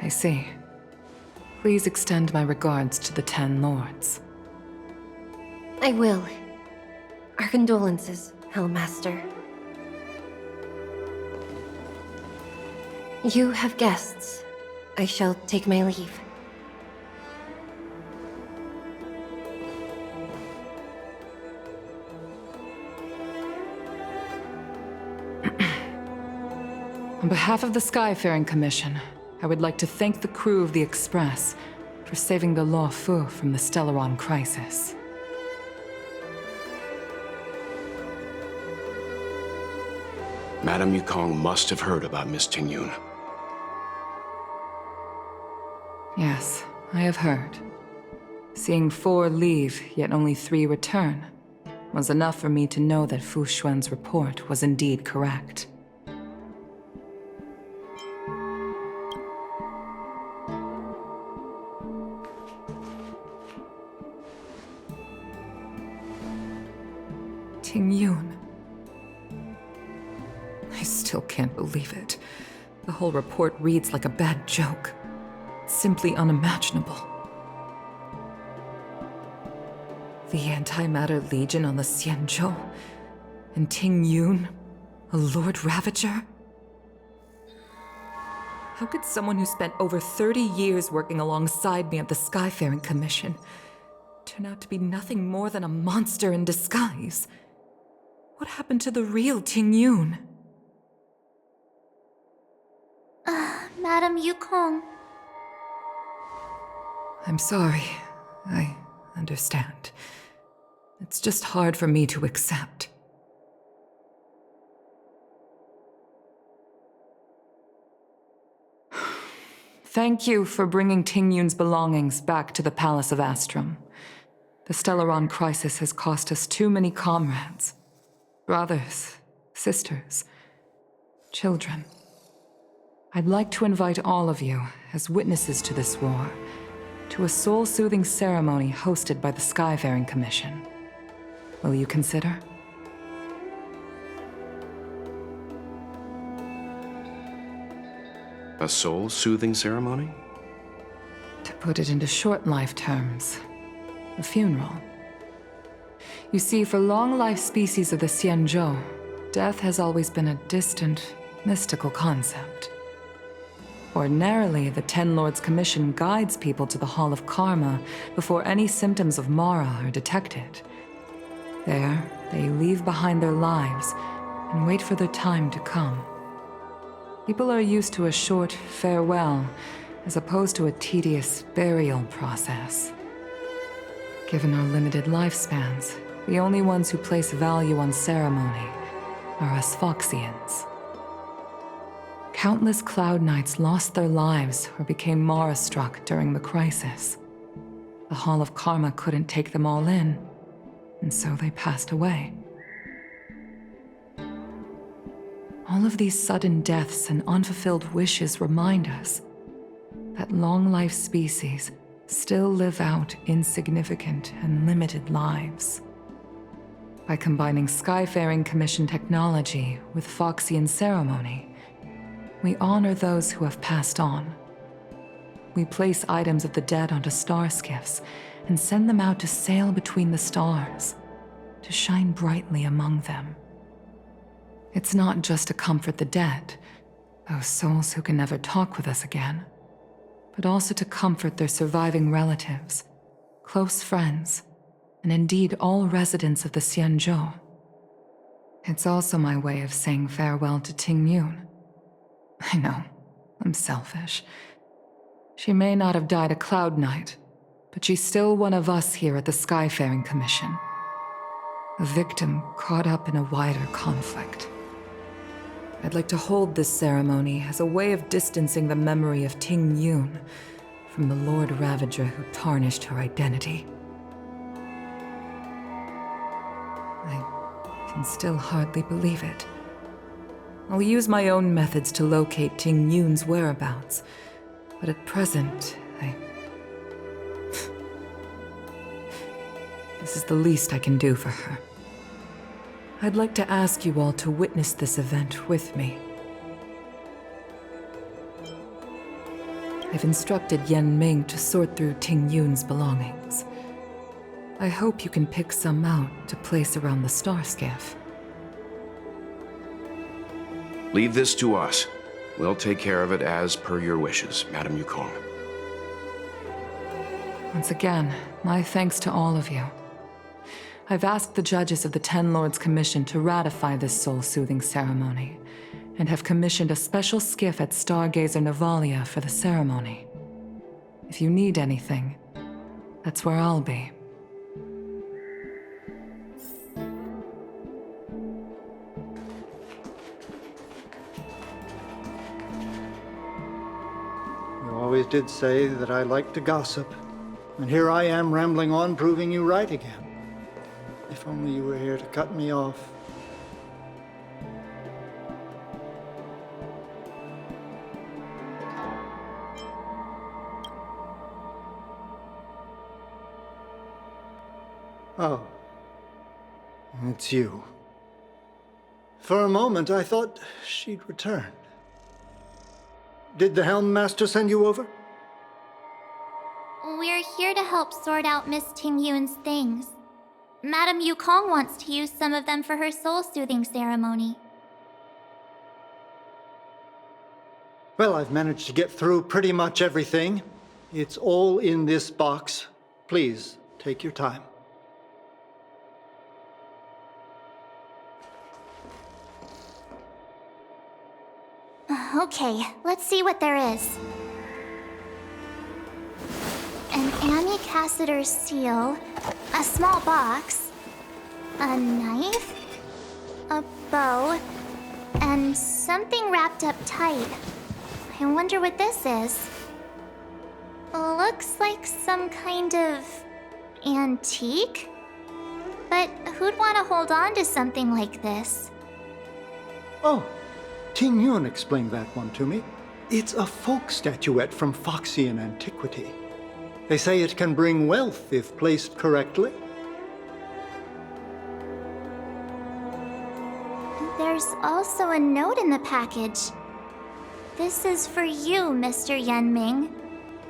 I see. Please extend my regards to the 10 lords. I will. Our condolences, Hellmaster. You have guests. I shall take my leave. On behalf of the Skyfaring Commission, I would like to thank the crew of the Express for saving the Law Fu from the Stellaron crisis. Madame Yakong must have heard about Miss Tingyun. Yes, I have heard. Seeing 4 leave, yet only 3 return, was enough for me to know that Fu Xuan's report was indeed correct. Tingyun. I still can't believe it. The whole report reads like a bad joke. It's simply unimaginable. The Antimatter Legion on the Xianzhou, and Tingyun, a Lord Ravager? How could someone who spent over 30 years working alongside me at the Skyfaring Commission turn out to be nothing more than a monster in disguise? What happened to the real Tingyun? Madame Yakong. I'm sorry. I understand. It's just hard for me to accept. Thank you for bringing Tingyun's belongings back to the Palace of Astrum. The Stellaron crisis has cost us too many comrades. Brothers, sisters, children. I'd like to invite all of you, as witnesses to this war, to a soul-soothing ceremony hosted by the Skyfaring Commission. Will you consider? A soul-soothing ceremony? To put it into short life terms, a funeral. You see, for long-life species of the Xianzhou, death has always been a distant, mystical concept. Ordinarily, the 10 Lords Commission guides people to the Hall of Karma before any symptoms of Mara are detected. There, they leave behind their lives and wait for their time to come. People are used to a short farewell as opposed to a tedious burial process. Given our limited lifespans, the only ones who place value on ceremony are us Foxians. Countless Cloud Knights lost their lives or became Mara-struck during the crisis. The Hall of Karma couldn't take them all in, and so they passed away. All of these sudden deaths and unfulfilled wishes remind us that long-life species still live out insignificant and limited lives. By combining Skyfaring Commission technology with Foxian ceremony, we honor those who have passed on. We place items of the dead onto star skiffs and send them out to sail between the stars, to shine brightly among them. It's not just to comfort the dead, those souls who can never talk with us again, but also to comfort their surviving relatives, close friends, and indeed all residents of the Xianzhou. It's also my way of saying farewell to Tingyun. I know, I'm selfish. She may not have died a Cloud Knight, but she's still one of us here at the Skyfaring Commission. A victim caught up in a wider conflict. I'd like to hold this ceremony as a way of distancing the memory of Tingyun from the Lord Ravager who tarnished her identity. I can still hardly believe it. I'll use my own methods to locate Tingyun's whereabouts, but at present, This is the least I can do for her. I'd like to ask you all to witness this event with me. I've instructed Yen Ming to sort through Ting Yun's belongings. I hope you can pick some out to place around the star skiff. Leave this to us. We'll take care of it as per your wishes, Madam Yukong. Once again, my thanks to all of you. I've asked the judges of the Ten Lords Commission to ratify this soul-soothing ceremony, and have commissioned a special skiff at Stargazer Navalia for the ceremony. If you need anything, that's where I'll be. You always did say that I like to gossip, and here I am rambling on, proving you right again. If only you were here to cut me off. Oh, it's you. For a moment, I thought she'd returned. Did the Helm Master send you over? We're here to help sort out Miss Ting Yun's things. Madam Yukong wants to use some of them for her soul-soothing ceremony. Well, I've managed to get through pretty much everything. It's all in this box. Please, take your time. Okay, let's see what there is. An Ami Cassider's seal, a small box, a knife, a bow, and something wrapped up tight. I wonder what this is. Looks like some kind of antique? But who'd want to hold on to something like this? Oh, Ting Yun explained that one to me. It's a folk statuette from Foxian antiquity. They say it can bring wealth if placed correctly. There's also a note in the package. This is for you, Mr. Yen Ming.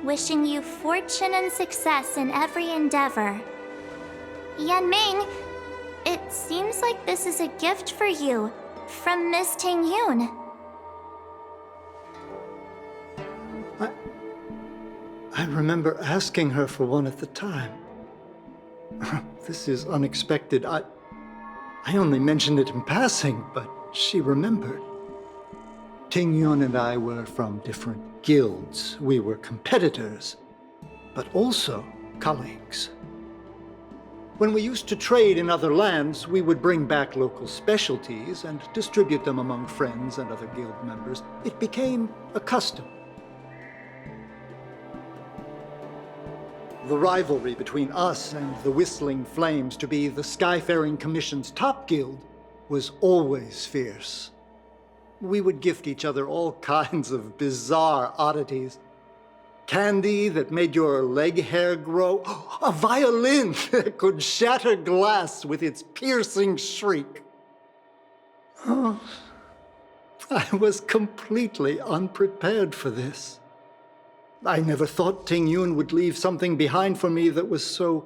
Wishing you fortune and success in every endeavor. Yen Ming, it seems like this is a gift for you from Miss Ting Yun. I remember asking her for one at the time. This is unexpected. I only mentioned it in passing, but she remembered. Ting Yun and I were from different guilds. We were competitors, but also colleagues. When we used to trade in other lands, we would bring back local specialties and distribute them among friends and other guild members. It became a custom. The rivalry between us and the Whistling Flames to be the Skyfaring Commission's top guild was always fierce. We would gift each other all kinds of bizarre oddities. Candy that made your leg hair grow. A violin that could shatter glass with its piercing shriek. Oh, I was completely unprepared for this. I never thought Ting Yun would leave something behind for me that was so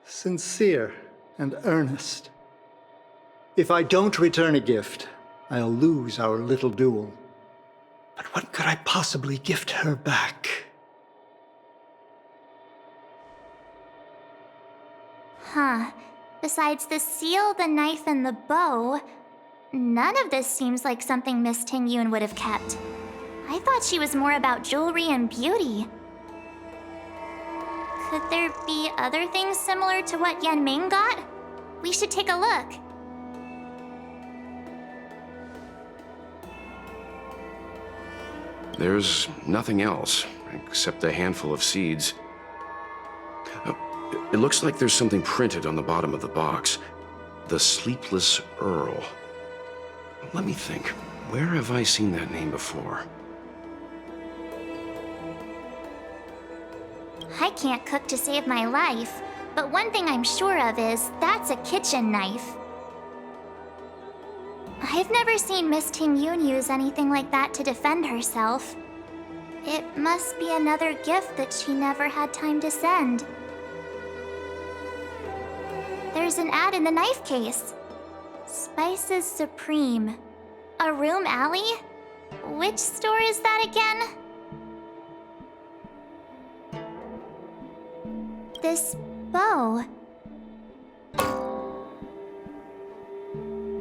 sincere and earnest. If I don't return a gift, I'll lose our little duel. But what could I possibly gift her back? Huh. Besides the seal, the knife, and the bow, none of this seems like something Miss Ting Yun would have kept. I thought she was more about jewelry and beauty. Could there be other things similar to what Yen Ming got? We should take a look. There's nothing else, except a handful of seeds. It looks like there's something printed on the bottom of the box. The Sleepless Earl. Let me think. Where have I seen that name before? I can't cook to save my life, but one thing I'm sure of is that's a kitchen knife. I've never seen Miss Ting Yun use anything like that to defend herself. It must be another gift that she never had time to send. There's an ad in the knife case. Spices Supreme. A room alley? Which store is that again? This bow.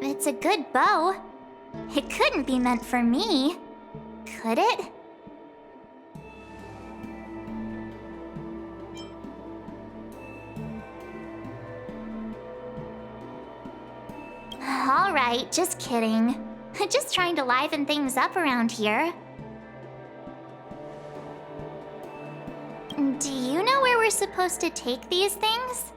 It's a good bow. It couldn't be meant for me, could it? All right, just kidding. Just trying to liven things up around here. Do you know where we're supposed to take these things?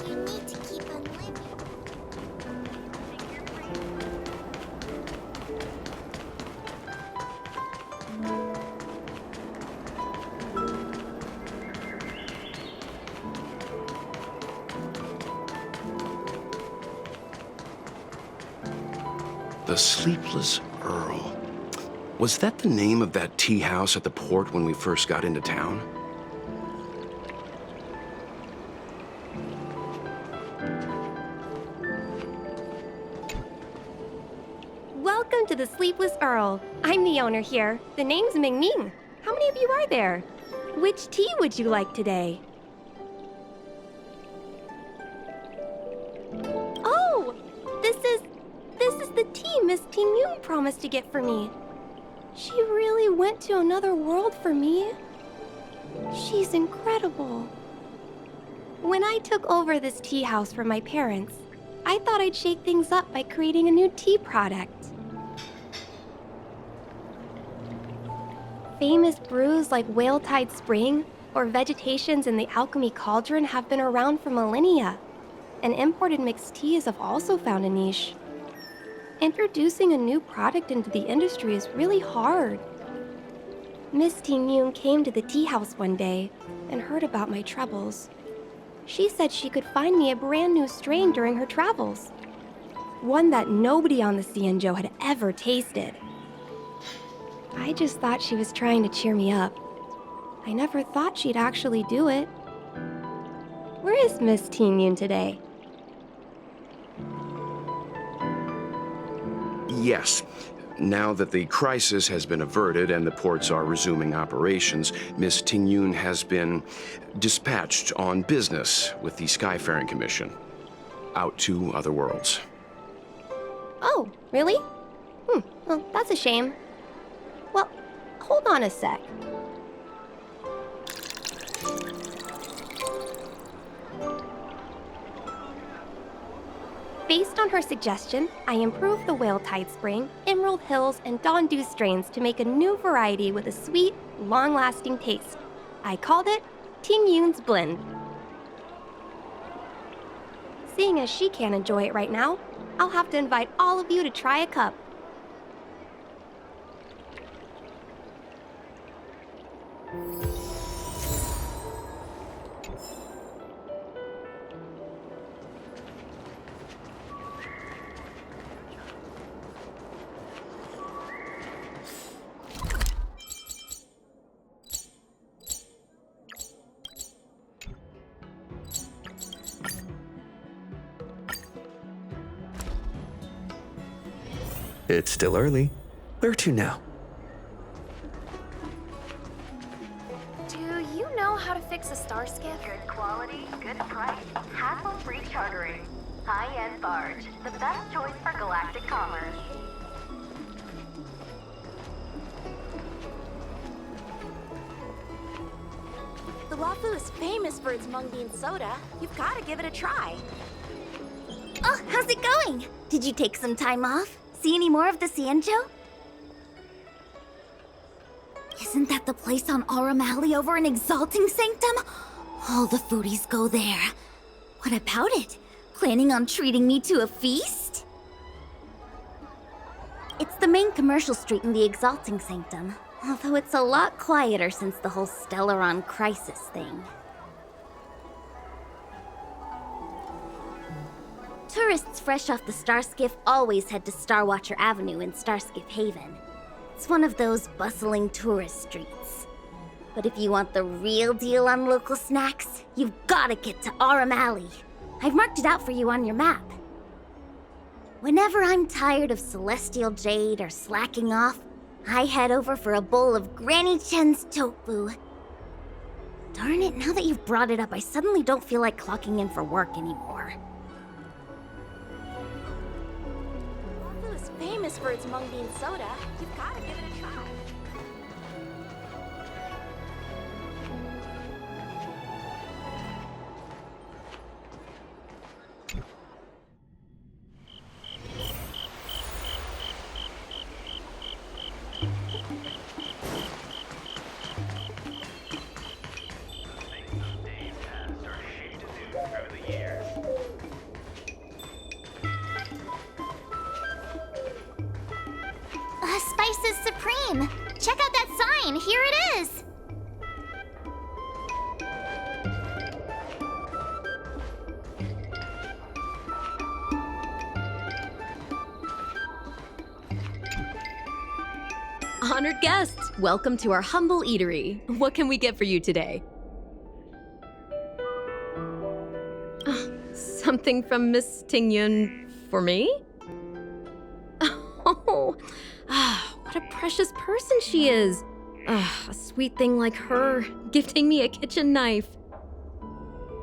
You need to keep on living. The Sleepless Earl. Was that the name of that tea house at the port when we first got into town? Welcome to the Sleepless Earl. I'm the owner here. The name's Ming Ming. How many of you are there? Which tea would you like today? Oh, this is the tea Miss Ting Yun promised to get for me. She really went to another world for me. She's incredible. When I took over this tea house from my parents, I thought I'd shake things up by creating a new tea product. Famous brews like Whale Tide Spring or Vegetations in the Alchemy Cauldron have been around for millennia, and imported mixed teas have also found a niche. Introducing a new product into the industry is really hard. Miss Ting Yun came to the tea house one day and heard about my troubles. She said she could find me a brand new strain during her travels, one that nobody on the Xianzhou had ever tasted. I just thought she was trying to cheer me up. I never thought she'd actually do it. Where is Miss Ting Yun today? Yes. Now that the crisis has been averted and the ports are resuming operations, Miss Ting Yun has been dispatched on business with the Skyfaring Commission, out to other worlds. Oh, really? Well, that's a shame. Well, hold on a sec. Based on her suggestion, I improved the Whale Tide Spring, Emerald Hills, and Dawn Dew strains to make a new variety with a sweet, long-lasting taste. I called it Ting Yun's Blend. Seeing as she can't enjoy it right now, I'll have to invite all of you to try a cup. It's still early. Where to now? Do you know how to fix a star skiff? Good quality, good price, hassle-free chartering. High-end barge, the best choice for galactic commerce. The Wafu is famous for its mung bean soda. You've got to give it a try. Oh, how's it going? Did you take some time off? See any more of the Cienjo? Isn't that the place on Aurum Alley over in Exalting Sanctum? All the foodies go there. What about it? Planning on treating me to a feast? It's the main commercial street in the Exalting Sanctum, although it's a lot quieter since the whole Stellaron crisis thing. Tourists fresh off the Starskiff always head to Starwatcher Avenue in Starskiff Haven. It's one of those bustling tourist streets. But if you want the real deal on local snacks, you've gotta get to Aurum Alley. I've marked it out for you on your map. Whenever I'm tired of Celestial Jade or slacking off, I head over for a bowl of Granny Chen's tofu. Darn it, now that you've brought it up, I suddenly don't feel like clocking in for work anymore. Waffle is famous for its mung bean soda. You've gotta give it a try. Spices Supreme! Check out that sign! Here it is! Honored guests, welcome to our humble eatery. What can we get for you today? Something from Miss Tingyun for me? Oh, what a precious person she is. A sweet thing like her, gifting me a kitchen knife.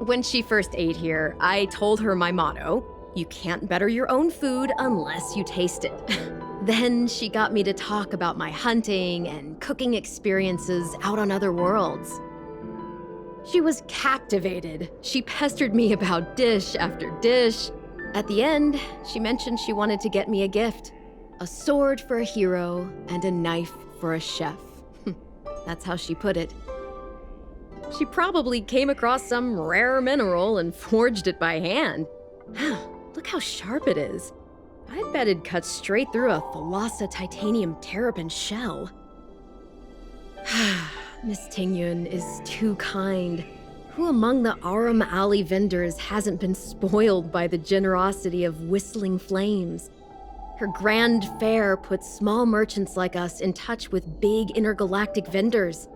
When she first ate here, I told her my motto: you can't better your own food unless you taste it. Then she got me to talk about my hunting and cooking experiences out on other worlds. She was captivated. She pestered me about dish after dish. At the end, she mentioned she wanted to get me a gift. A sword for a hero and a knife for a chef. That's how she put it. She probably came across some rare mineral and forged it by hand. Look how sharp it is. I bet it'd cut straight through a Thalassa titanium terrapin shell. Miss Tingyun is too kind. Who among the Aurum Alley vendors hasn't been spoiled by the generosity of Whistling Flames? Her grand fare puts small merchants like us in touch with big intergalactic vendors.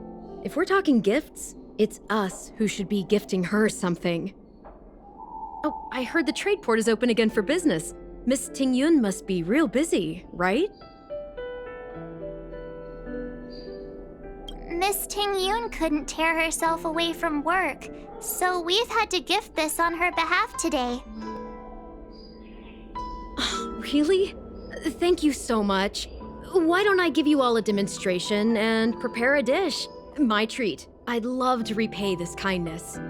If we're talking gifts, it's us who should be gifting her something. Oh, I heard the trade port is open again for business. Miss Tingyun must be real busy, right? Miss Tingyun couldn't tear herself away from work, so we've had to gift this on her behalf today. Really? Thank you so much. Why don't I give you all a demonstration and prepare a dish? My treat. I'd love to repay this kindness.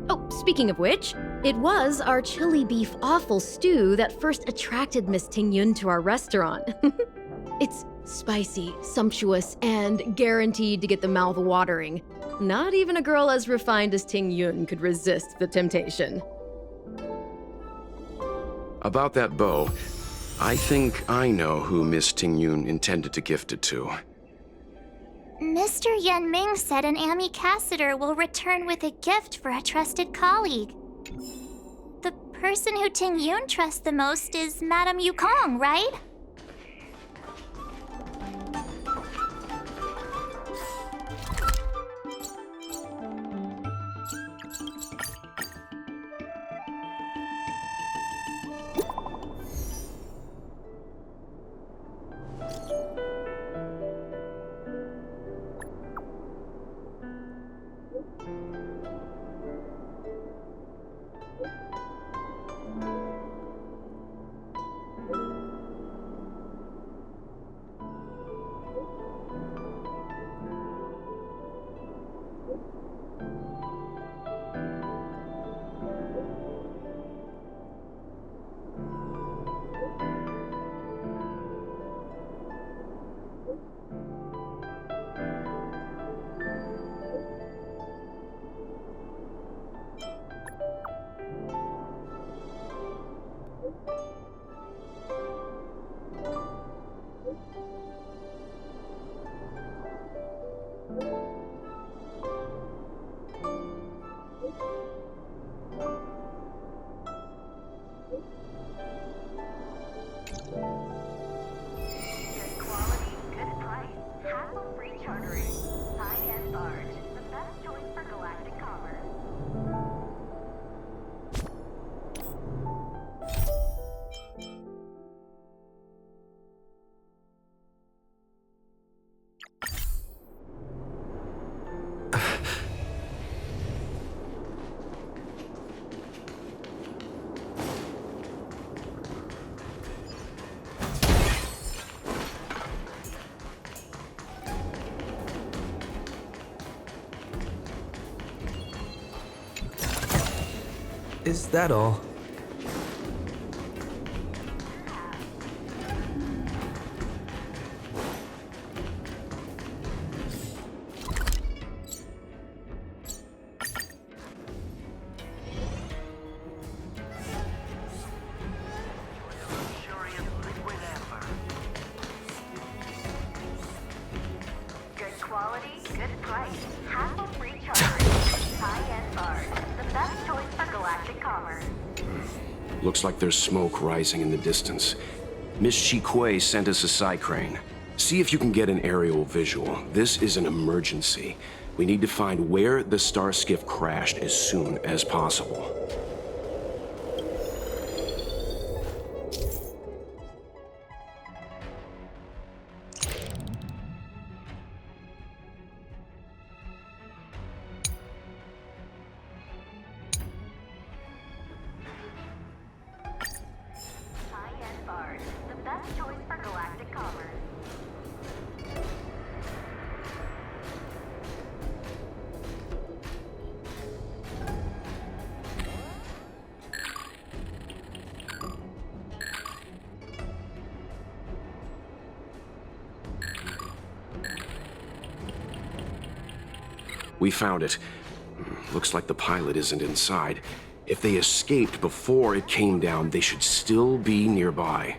Oh, speaking of which, it was our chili beef offal stew that first attracted Miss Tingyun to our restaurant. It's spicy, sumptuous, and guaranteed to get the mouth watering. Not even a girl as refined as Tingyun could resist the temptation. About that bow, I think I know who Miss Tingyun intended to gift it to. Mr. Yanming said an ambassador will return with a gift for a trusted colleague. The person who Tingyun trusts the most is Madame Yakong, right? Is that all? Good quality, good price. Hassle-free chartering. High-end bars. The best choice for galactic commerce. Looks like there's smoke rising in the distance. Miss Chikwe sent us a side crane. See if you can get an aerial visual. This is an emergency. We need to find where the star skiff crashed as soon as possible. High-end bars. The best choice for galactic commerce. We found it. Looks like the pilot isn't inside. If they escaped before it came down, they should still be nearby.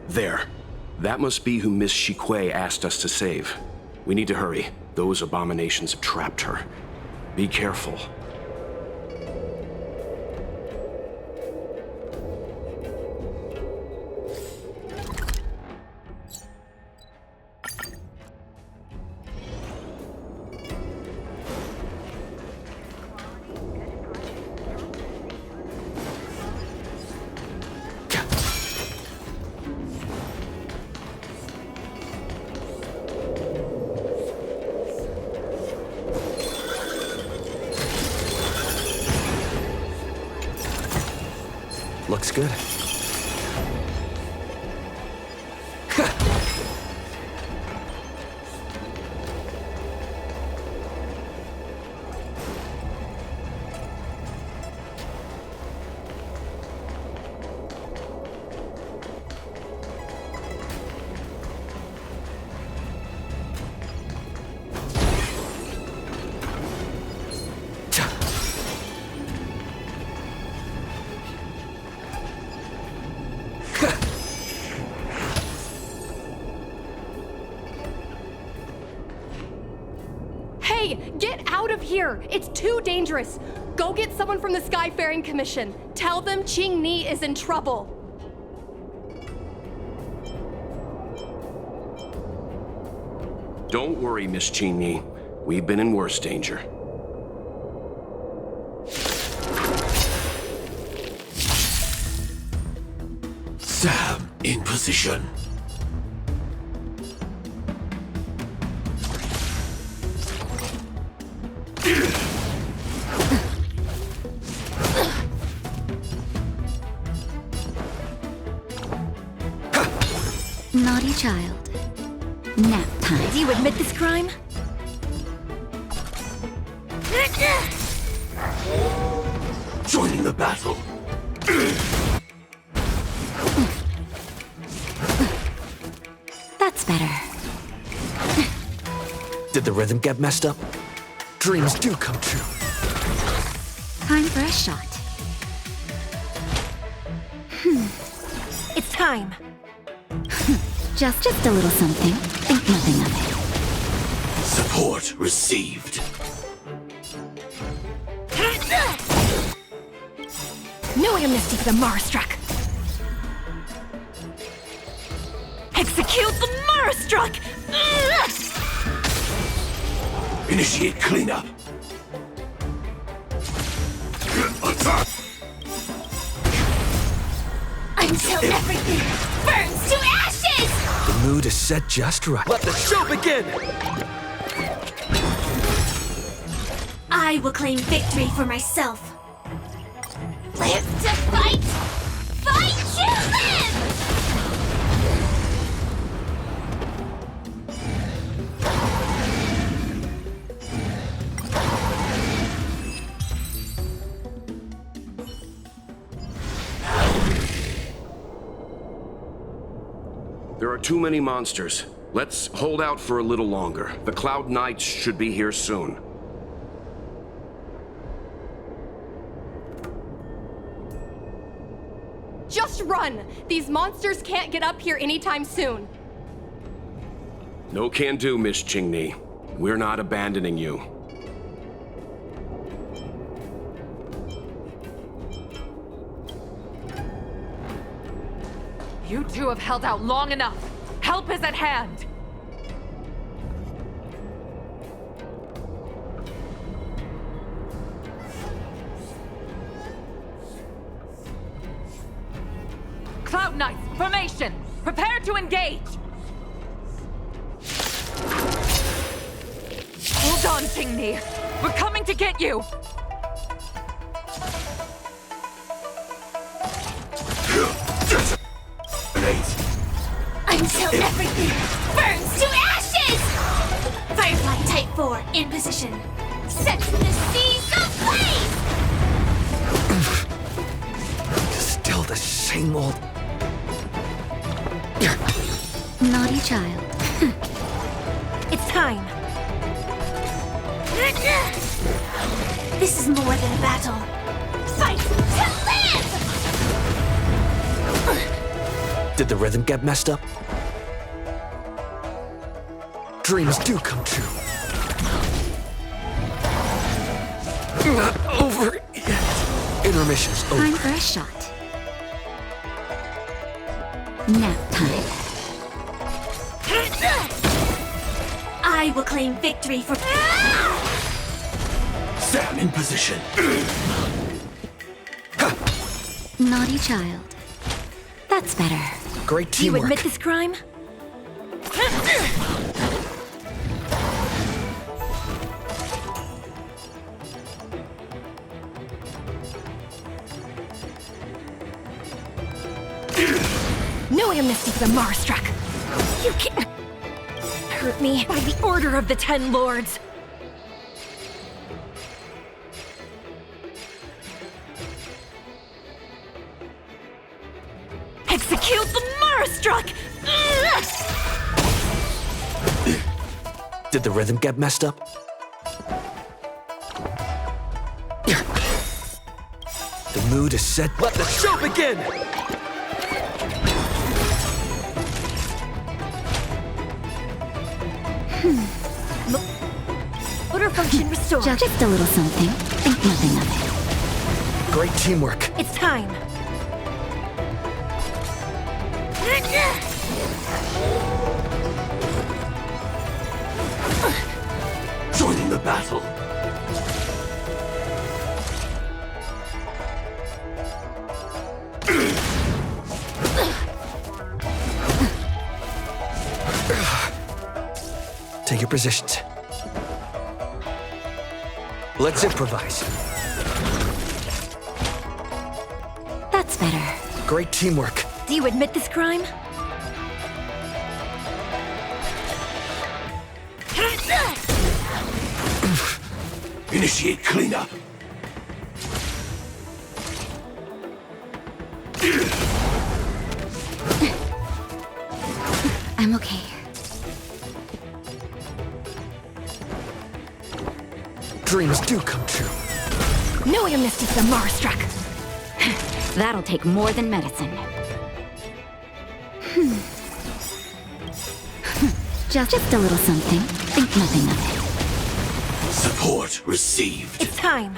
There. That must be who Miss Chikwe asked us to save. We need to hurry. Those abominations have trapped her. Be careful. Looks good. Hey, get out of here! It's too dangerous! Go get someone from the Skyfaring Commission. Tell them Ching Ni is in trouble. Don't worry, Miss Chini. We've been in worse danger. Sam in position. Naughty child. Nap time. Do you admit this crime? Joining the battle. That's better. Did the rhythm get messed up? Dreams do come true. Time for a shot. It's time. Just a little something. Think nothing of it. Support received. No amnesty for the Marstruck! Execute the Marstruck! Initiate cleanup. Attack! Until everything burns to ashes! The mood is set just right. Let the show begin! I will claim victory for myself. Live to fight! Fight to live! There are too many monsters. Let's hold out for a little longer. The Cloud Knights should be here soon. Just run! These monsters can't get up here anytime soon. No can do, Miss Qingni. We're not abandoning you. You two have held out long enough. Help is at hand. Cloud Knights, formation! Prepare to engage! Hold on, Qingni. We're coming to get you! Until everything burns to ashes! Firefly Type 4 in position. Set the seas ablaze! Still the same old... Naughty child. It's time. This is more than a battle. Fight to live! Did the rhythm get messed up? Dreams do come true. Not over yet. Intermission's over. Time for a shot. Nap time. I will claim victory for... Sam in position. Naughty child. That's better. Great Do you teamwork. admit this crime? No amnesty for the Marstruck! You can't hurt me by the order of the Ten Lords! Execute the Marstruck! Did the rhythm get messed up? The mood is set. Let the show begin! Motor function restored. Just a little something. Think nothing of it. Great teamwork. It's time. Joining the battle. Take your positions. Let's improvise. That's better. Great teamwork. Do you admit this crime? Initiate cleanup. I'm okay. Dreams do come true. No amnesty for the Marstruck! That'll take more than medicine. Just a little something. Think nothing of it. Support received. It's time.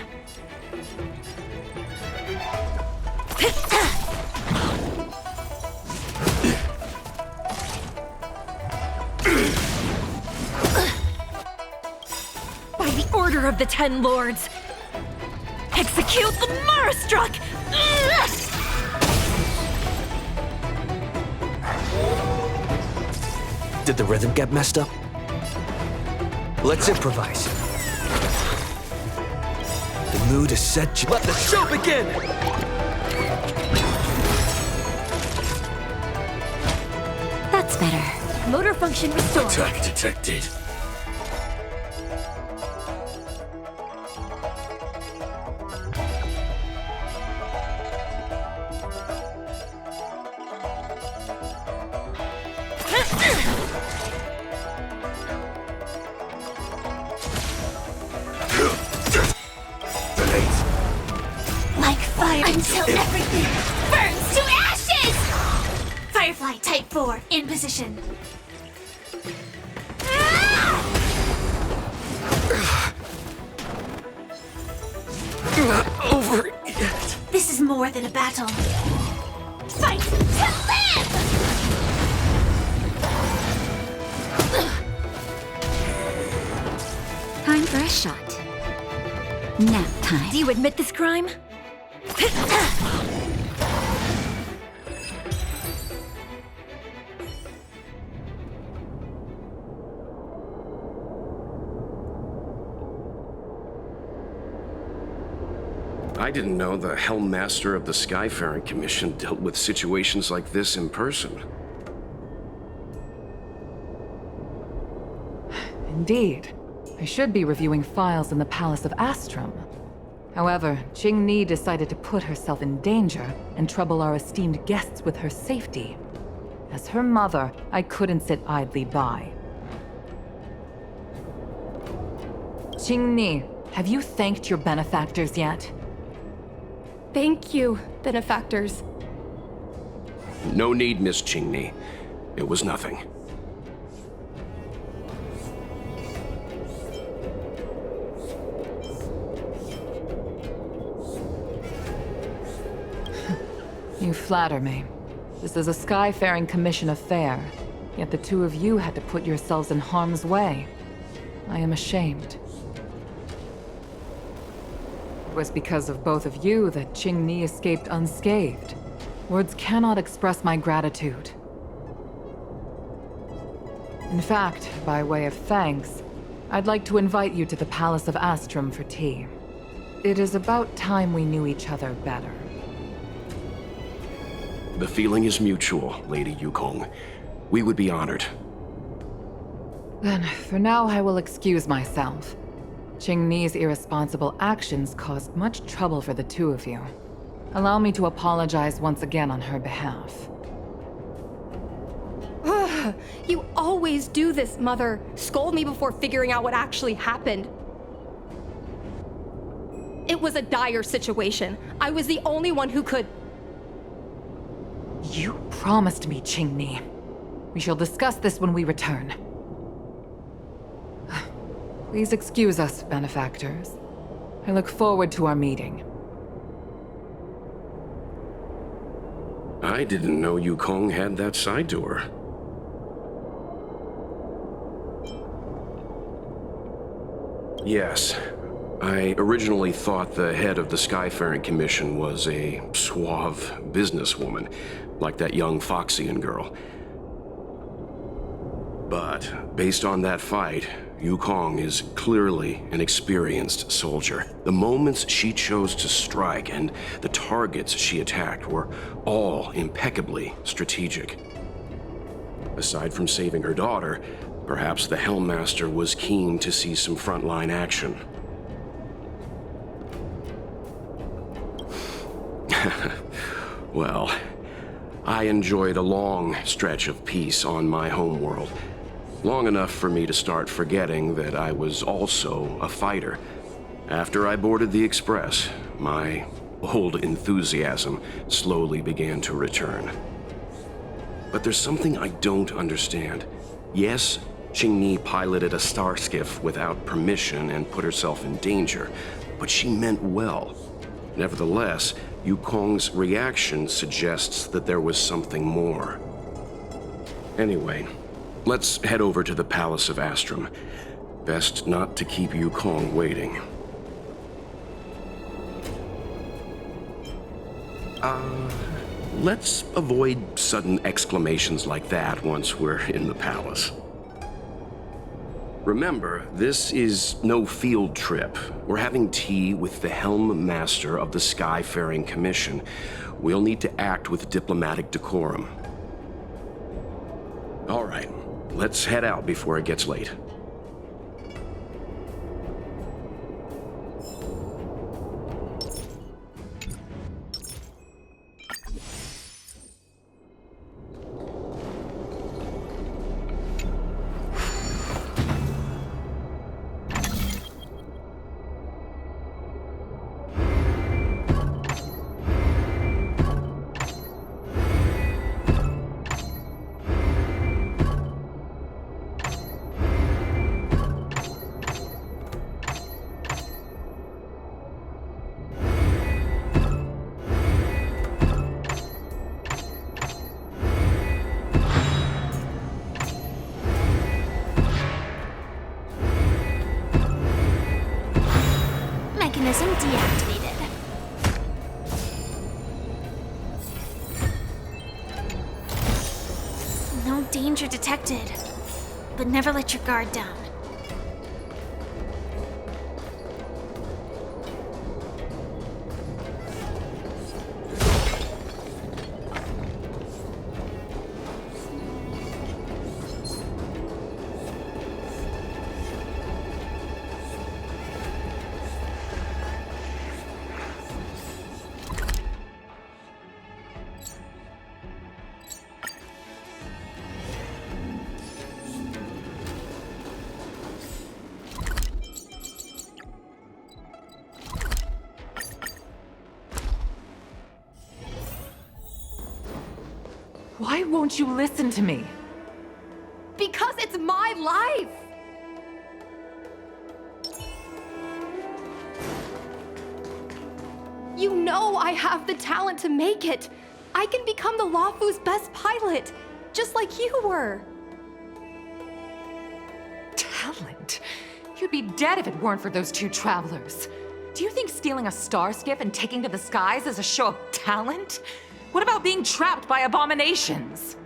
By the order of the Ten Lords, execute the Marastruck! Did the rhythm get messed up? Let's improvise. The mood is set. Let the show begin! That's better. Motor function restored. Attack detected. Like fire until everything burns to ashes! Firefly Type 4 in position. Not over yet. This is more than a battle. Fight to live! Time for a shot. Nap time. Do you admit this crime? I didn't know the Helmmaster of the Skyfaring Commission dealt with situations like this in person. Indeed. I should be reviewing files in the Palace of Astrum. However, Qing-Ni decided to put herself in danger and trouble our esteemed guests with her safety. As her mother, I couldn't sit idly by. Qing-Ni, have you thanked your benefactors yet? Thank you, benefactors. No need, Miss Qing-Ni. It was nothing. You flatter me. This is a Skyfaring Commission affair, yet the two of you had to put yourselves in harm's way. I am ashamed. It was because of both of you that Qing-Ni escaped unscathed. Words cannot express my gratitude. In fact, by way of thanks, I'd like to invite you to the Palace of Astrum for tea. It is about time we knew each other better. The feeling is mutual, Lady Yakong. We would be honored. Then, for now, I will excuse myself. Qing-Ni's irresponsible actions caused much trouble for the two of you. Allow me to apologize once again on her behalf. You always do this, Mother. Scold me before figuring out what actually happened. It was a dire situation. I was the only one who could... You promised me, Qing-Ni. We shall discuss this when we return. Please excuse us, benefactors. I look forward to our meeting. I didn't know Yakong had that side to her. Yes. I originally thought the head of the Skyfaring Commission was a suave businesswoman, like that young Foxian girl. But based on that fight, Yakong is clearly an experienced soldier. The moments she chose to strike and the targets she attacked were all impeccably strategic. Aside from saving her daughter, perhaps the Helmmaster was keen to see some frontline action. Well, I enjoyed a long stretch of peace on my homeworld. Long enough for me to start forgetting that I was also a fighter. After I boarded the Express, my old enthusiasm slowly began to return. But there's something I don't understand. Yes, Qingni piloted a star skiff without permission and put herself in danger, but she meant well. Nevertheless, Yakong's reaction suggests that there was something more. Anyway, let's head over to the Palace of Astrum. Best not to keep Yakong waiting. Let's avoid sudden exclamations like that once we're in the palace. Remember, this is no field trip. We're having tea with the Helm Master of the Skyfaring Commission. We'll need to act with diplomatic decorum. All right, let's head out before it gets late. Mechanism deactivated. No danger detected, but never let your guard down. Why won't you listen to me? Because it's my life! You know I have the talent to make it. I can become the Luofu's best pilot, just like you were. Talent? You'd be dead if it weren't for those two travelers. Do you think stealing a star skiff and taking to the skies is a show of talent? What about being trapped by abominations?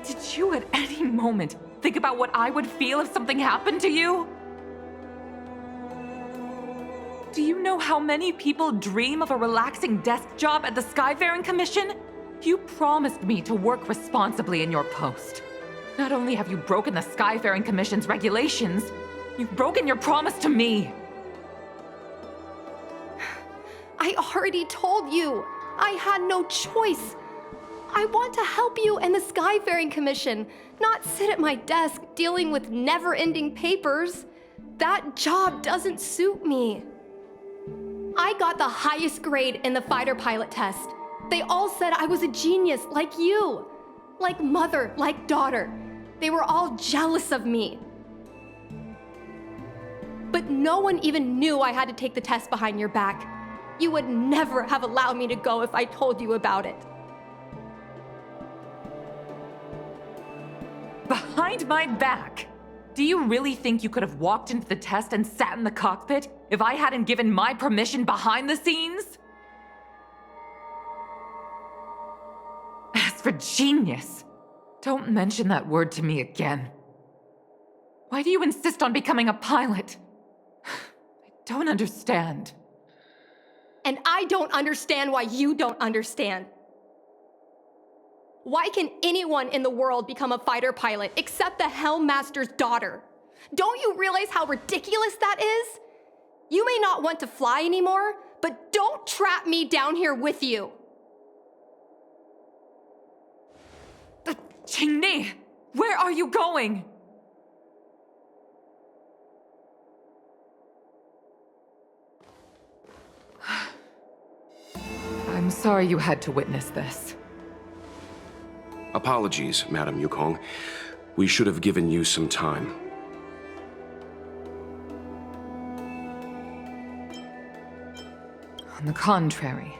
Did you at any moment think about what I would feel if something happened to you? Do you know how many people dream of a relaxing desk job at the Skyfaring Commission? You promised me to work responsibly in your post. Not only have you broken the Skyfaring Commission's regulations, you've broken your promise to me. I already told you. I had no choice. I want to help you and the Skyfaring Commission, not sit at my desk dealing with never-ending papers. That job doesn't suit me. I got the highest grade in the fighter pilot test. They all said I was a genius, like you. Like mother, like daughter. They were all jealous of me. But no one even knew I had to take the test behind your back. You would never have allowed me to go if I told you about it. Behind my back? Do you really think you could have walked into the test and sat in the cockpit if I hadn't given my permission behind the scenes? As for genius, don't mention that word to me again. Why do you insist on becoming a pilot? I don't understand. And I don't understand why you don't understand. Why can anyone in the world become a fighter pilot except the Helm Master's daughter? Don't you realize how ridiculous that is? You may not want to fly anymore, but don't trap me down here with you. Qingni, where are you going? I'm sorry you had to witness this. Apologies, Madam Yakong. We should have given you some time. On the contrary,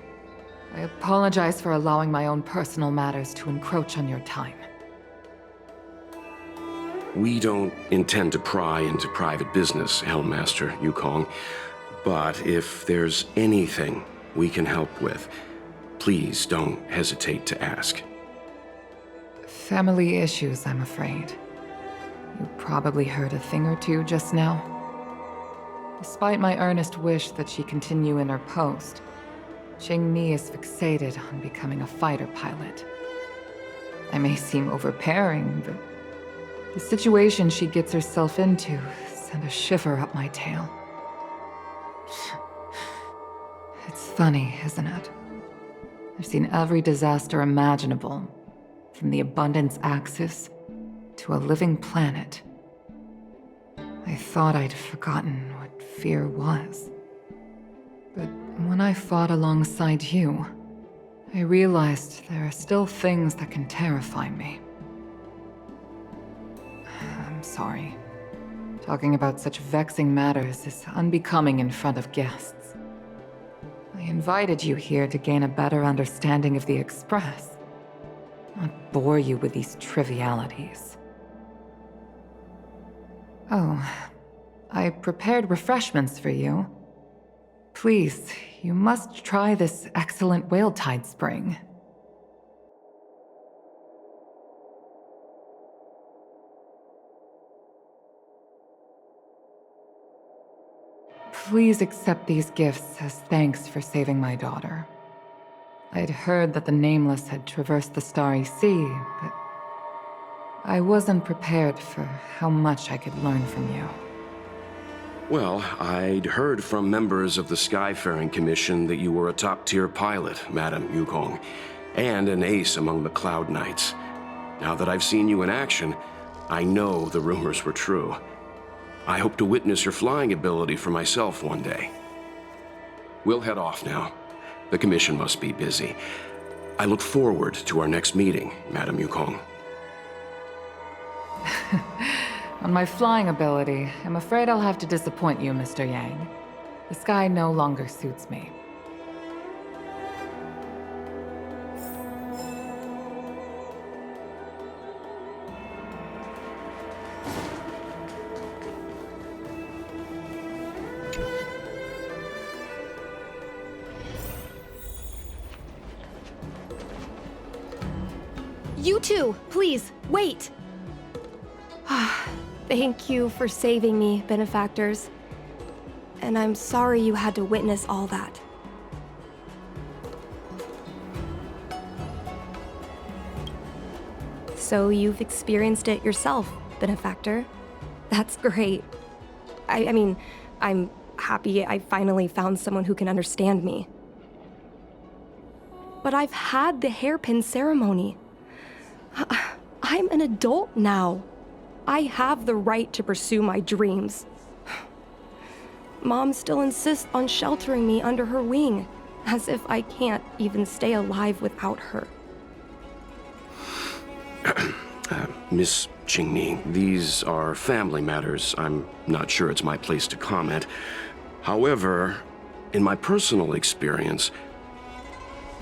I apologize for allowing my own personal matters to encroach on your time. We don't intend to pry into private business, Helmmaster Yakong. But if there's anything we can help with, please don't hesitate to ask. Family issues, I'm afraid. You probably heard a thing or two just now. Despite my earnest wish that she continue in her post, Qingni is fixated on becoming a fighter pilot. I may seem overbearing, but the situation she gets herself into sent a shiver up my tail. It's funny, isn't it? I've seen every disaster imaginable, from the abundance axis to a living planet. I thought I'd forgotten what fear was. But when I fought alongside you, I realized there are still things that can terrify me. I'm sorry. Talking about such vexing matters is unbecoming in front of guests. I invited you here to gain a better understanding of the Express, not bore you with these trivialities. Oh, I prepared refreshments for you. Please, you must try this excellent whale-tide spring. Please accept these gifts as thanks for saving my daughter. I'd heard that the Nameless had traversed the Starry Sea, but I wasn't prepared for how much I could learn from you. Well, I'd heard from members of the Skyfaring Commission that you were a top-tier pilot, Madam Yakong, and an ace among the Cloud Knights. Now that I've seen you in action, I know the rumors were true. I hope to witness your flying ability for myself one day. We'll head off now. The Commission must be busy. I look forward to our next meeting, Madam Yakong. On my flying ability, I'm afraid I'll have to disappoint you, Mr. Yang. The sky no longer suits me. You two, please, wait! Thank you for saving me, benefactors. And I'm sorry you had to witness all that. So you've experienced it yourself, benefactor. That's great. I mean, I'm happy I finally found someone who can understand me. But I've had the hairpin ceremony. I'm an adult now. I have the right to pursue my dreams. Mom still insists on sheltering me under her wing, as if I can't even stay alive without her. Miss Qingni, these are family matters. I'm not sure it's my place to comment. However, in my personal experience,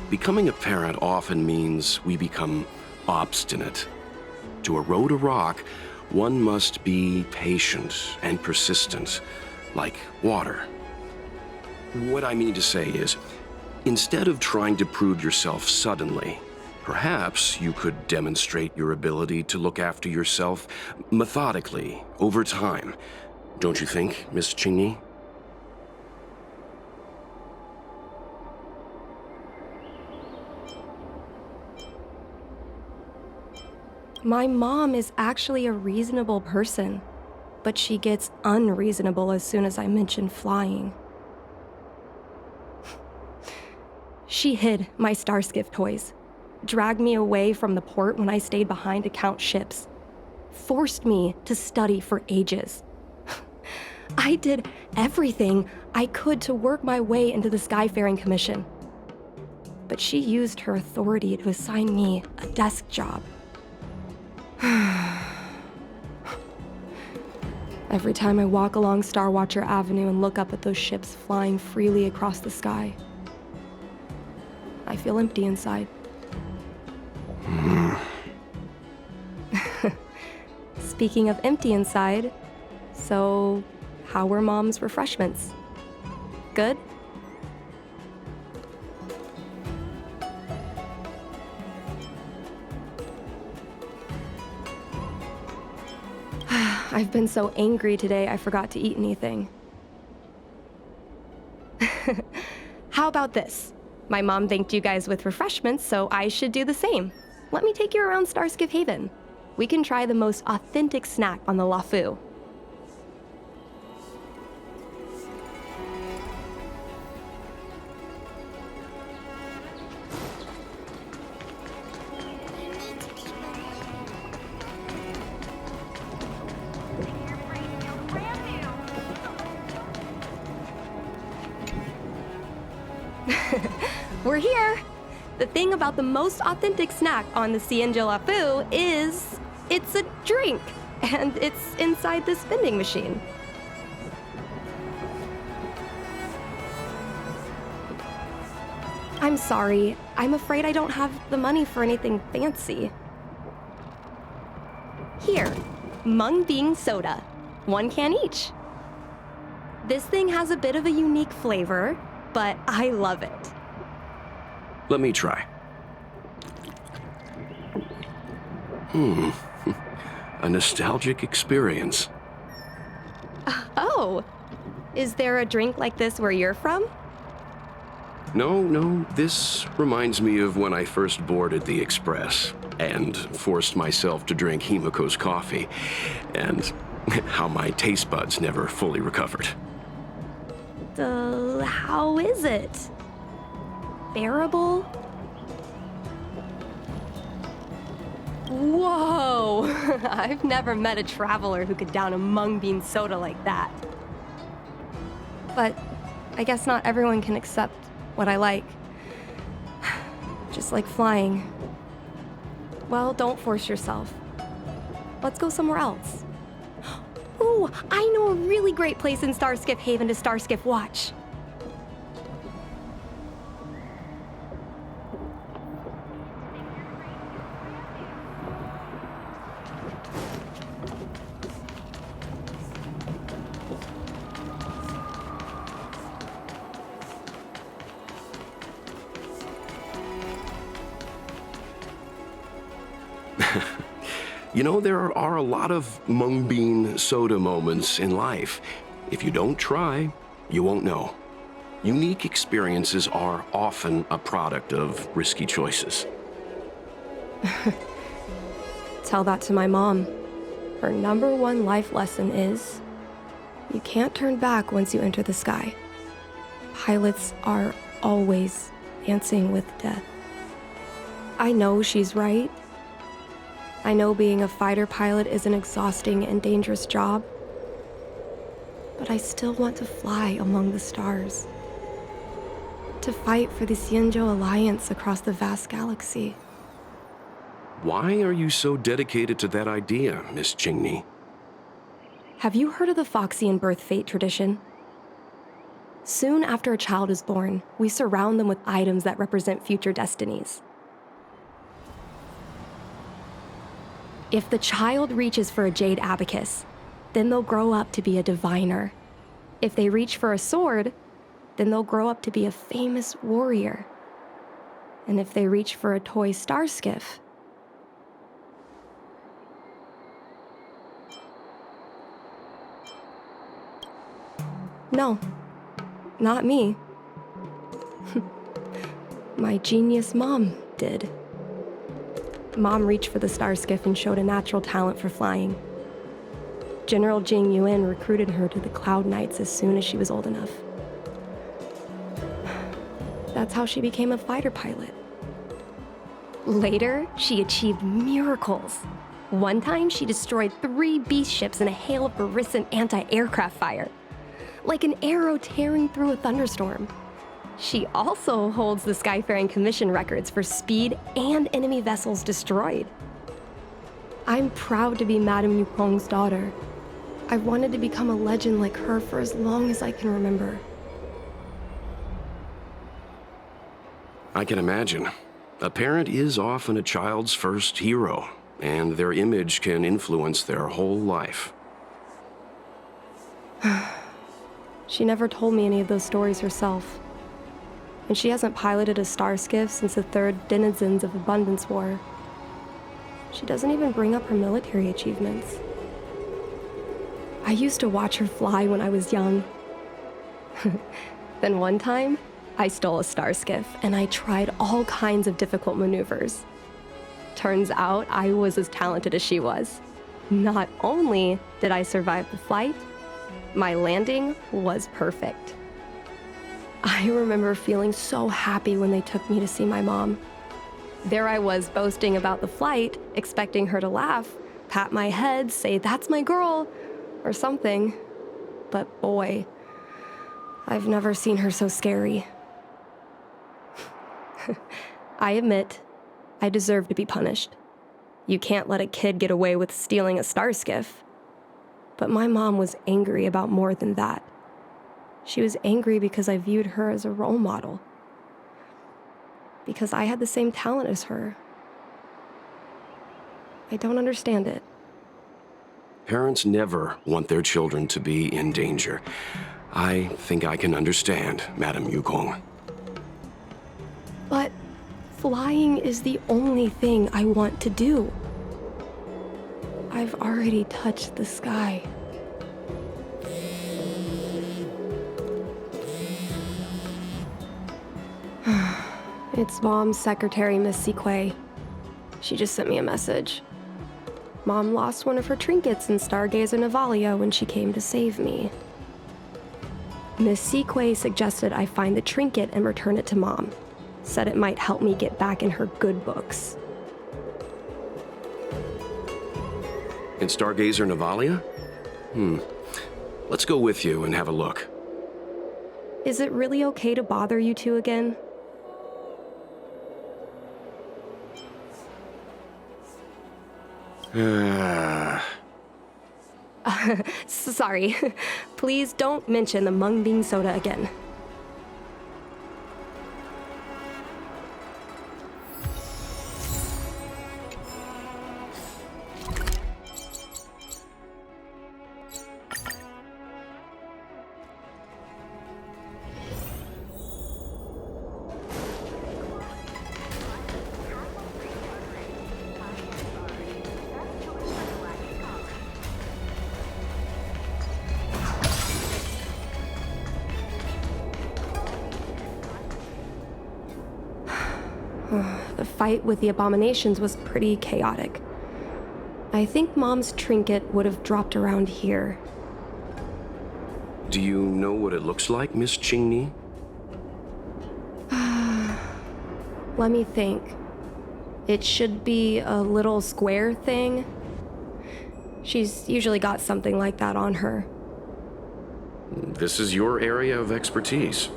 becoming a parent often means we become obstinate. To erode a rock, one must be patient and persistent, like water. What I mean to say is, instead of trying to prove yourself suddenly, perhaps you could demonstrate your ability to look after yourself methodically, over time. Don't you think, Miss Qingni? My mom is actually a reasonable person, but she gets unreasonable as soon as I mention flying. She hid my Starskiff toys, dragged me away from the port when I stayed behind to count ships, forced me to study for ages. I did everything I could to work my way into the Skyfaring Commission. But she used her authority to assign me a desk job Every time I walk along Starwatcher Avenue and look up at those ships flying freely across the sky, I feel empty inside. Speaking of empty inside, so how were Mom's refreshments? Good? I've been so angry today, I forgot to eat anything. How about this? My mom thanked you guys with refreshments, so I should do the same. Let me take you around Starskiff Haven. We can try the most authentic snack on the Lafu. We're here! The thing about the most authentic snack on the Cienjo Lafu is it's a drink, and it's inside this vending machine. I'm sorry, I'm afraid I don't have the money for anything fancy. Here, Mung Bean Soda. 1 can each. This thing has a bit of a unique flavor, but I love it. Let me try. A nostalgic experience. Oh, is there a drink like this where you're from? No, this reminds me of when I first boarded the Express and forced myself to drink Himiko's coffee, and how my taste buds never fully recovered. How is it? Bearable? Whoa! I've never met a traveler who could down a mung bean soda like that. But I guess not everyone can accept what I like. Just like flying. Well, don't force yourself. Let's go somewhere else. Ooh, I know a really great place in Starskiff Haven to Starskiff watch. You know, there are a lot of mung bean soda moments in life. If you don't try, you won't know. Unique experiences are often a product of risky choices. Tell that to my mom. Her #1 life lesson is, you can't turn back once you enter the sky. Pilots are always dancing with death. I know she's right. I know being a fighter pilot is an exhausting and dangerous job, but I still want to fly among the stars. To fight for the Cienjo Alliance across the vast galaxy. Why are you so dedicated to that idea, Miss Jingni? Have you heard of the Foxian birth fate tradition? Soon after a child is born, we surround them with items that represent future destinies. If the child reaches for a jade abacus, then they'll grow up to be a diviner. If they reach for a sword, then they'll grow up to be a famous warrior. And if they reach for a toy starskiff, no, not me. My genius mom did. Mom reached for the starskiff and showed a natural talent for flying. General Jing Yuan recruited her to the Cloud Knights as soon as she was old enough. That's how she became a fighter pilot. Later, she achieved miracles. One time, she destroyed 3 beast ships in a hail of Barissan anti-aircraft fire, like an arrow tearing through a thunderstorm. She also holds the Skyfaring Commission records for speed and enemy vessels destroyed. I'm proud to be Madame Yakong's daughter. I've wanted to become a legend like her for as long as I can remember. I can imagine. A parent is often a child's first hero, and their image can influence their whole life. She never told me any of those stories herself. And she hasn't piloted a star skiff since the third Denizens of Abundance War. She doesn't even bring up her military achievements. I used to watch her fly when I was young. Then one time, I stole a star skiff and I tried all kinds of difficult maneuvers. Turns out I was as talented as she was. Not only did I survive the flight, my landing was perfect. I remember feeling so happy when they took me to see my mom. There I was boasting about the flight, expecting her to laugh, pat my head, say, "That's my girl," or something. But boy, I've never seen her so scary. I admit, I deserve to be punished. You can't let a kid get away with stealing a star skiff. But my mom was angry about more than that. She was angry because I viewed her as a role model. Because I had the same talent as her. I don't understand it. Parents never want their children to be in danger. I think I can understand, Madame Yakong. But flying is the only thing I want to do. I've already touched the sky. It's Mom's secretary, Miss Sequay. She just sent me a message. Mom lost one of her trinkets in Stargazer Navalia when she came to save me. Miss Sequay suggested I find the trinket and return it to Mom. Said it might help me get back in her good books. In Stargazer Navalia? Let's go with you and have a look. Is it really okay to bother you two again? Sorry. Please don't mention the mung bean soda again. The fight with the abominations was pretty chaotic. I think Mom's trinket would have dropped around here. Do you know what it looks like, Miss Qingni? Let me think. It should be a little square thing. She's usually got something like that on her. This is your area of expertise.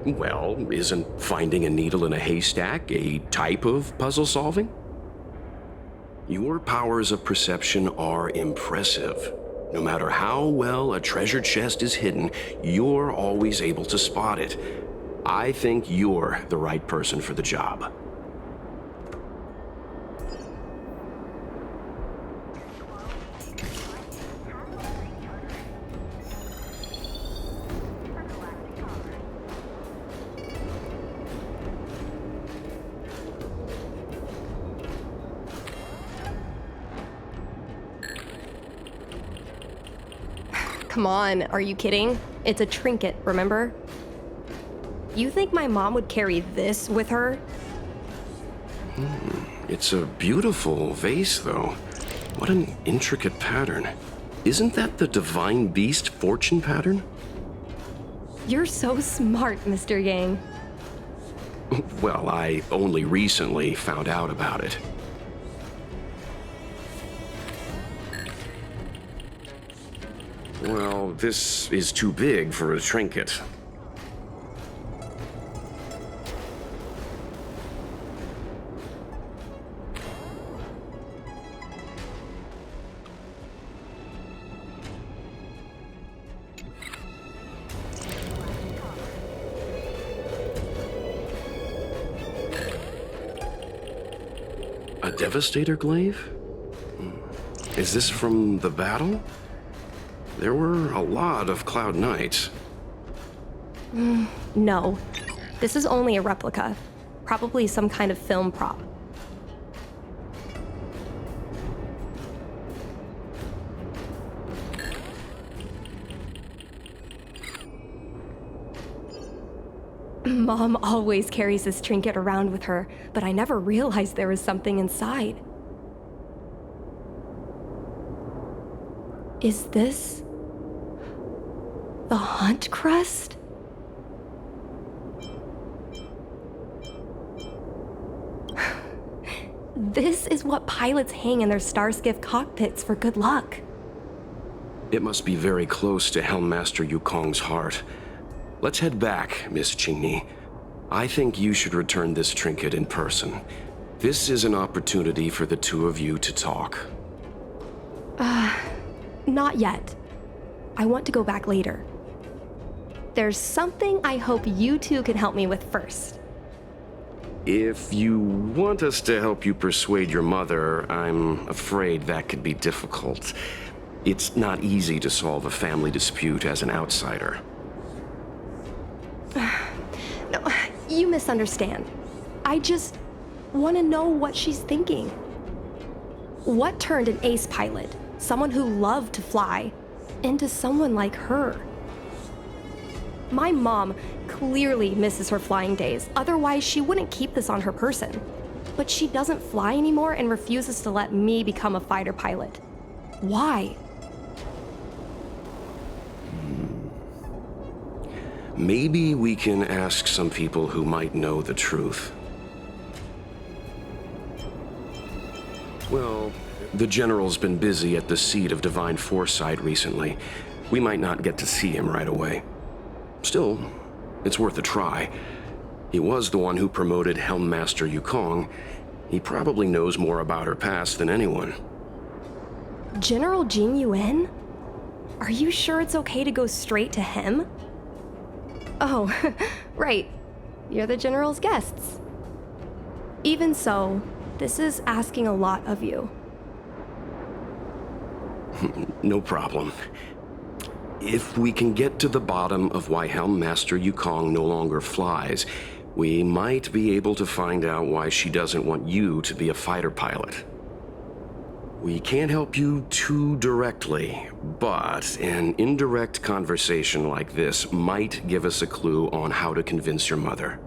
Well, isn't finding a needle in a haystack a type of puzzle solving? Your powers of perception are impressive. No matter how well a treasure chest is hidden, you're always able to spot it. I think you're the right person for the job. Come on, are you kidding? It's a trinket, remember? You think my mom would carry this with her? It's a beautiful vase, though. What an intricate pattern. Isn't that the divine beast fortune pattern? You're so smart, Mr. Yang. Well, I only recently found out about it. Well, this is too big for a trinket. A Devastator glaive? Is this from the battle? There were a lot of Cloud Knights. No. This is only a replica. Probably some kind of film prop. Mom always carries this trinket around with her, but I never realized there was something inside. Is this the Hunt Crest? This is what pilots hang in their Starskiff cockpits for good luck. It must be very close to Helmmaster Yakong's heart. Let's head back, Miss Chingy. I think you should return this trinket in person. This is an opportunity for the two of you to talk. Not yet. I want to go back later. There's something I hope you two can help me with first. If you want us to help you persuade your mother, I'm afraid that could be difficult. It's not easy to solve a family dispute as an outsider. No, you misunderstand. I just want to know what she's thinking. What turned an ace pilot, someone who loved to fly, into someone like her? My mom clearly misses her flying days, otherwise she wouldn't keep this on her person. But she doesn't fly anymore and refuses to let me become a fighter pilot. Why? Maybe we can ask some people who might know the truth. Well, the General's been busy at the seat of Divine Foresight recently. We might not get to see him right away. Still, it's worth a try. He was the one who promoted Helmmaster Yakong. He probably knows more about her past than anyone. General Jin Yuan? Are you sure it's okay to go straight to him? Oh, right. You're the General's guests. Even so, this is asking a lot of you. No problem. If we can get to the bottom of why Helmmaster Yakong no longer flies, we might be able to find out why she doesn't want you to be a fighter pilot. We can't help you too directly, but an indirect conversation like this might give us a clue on how to convince your mother.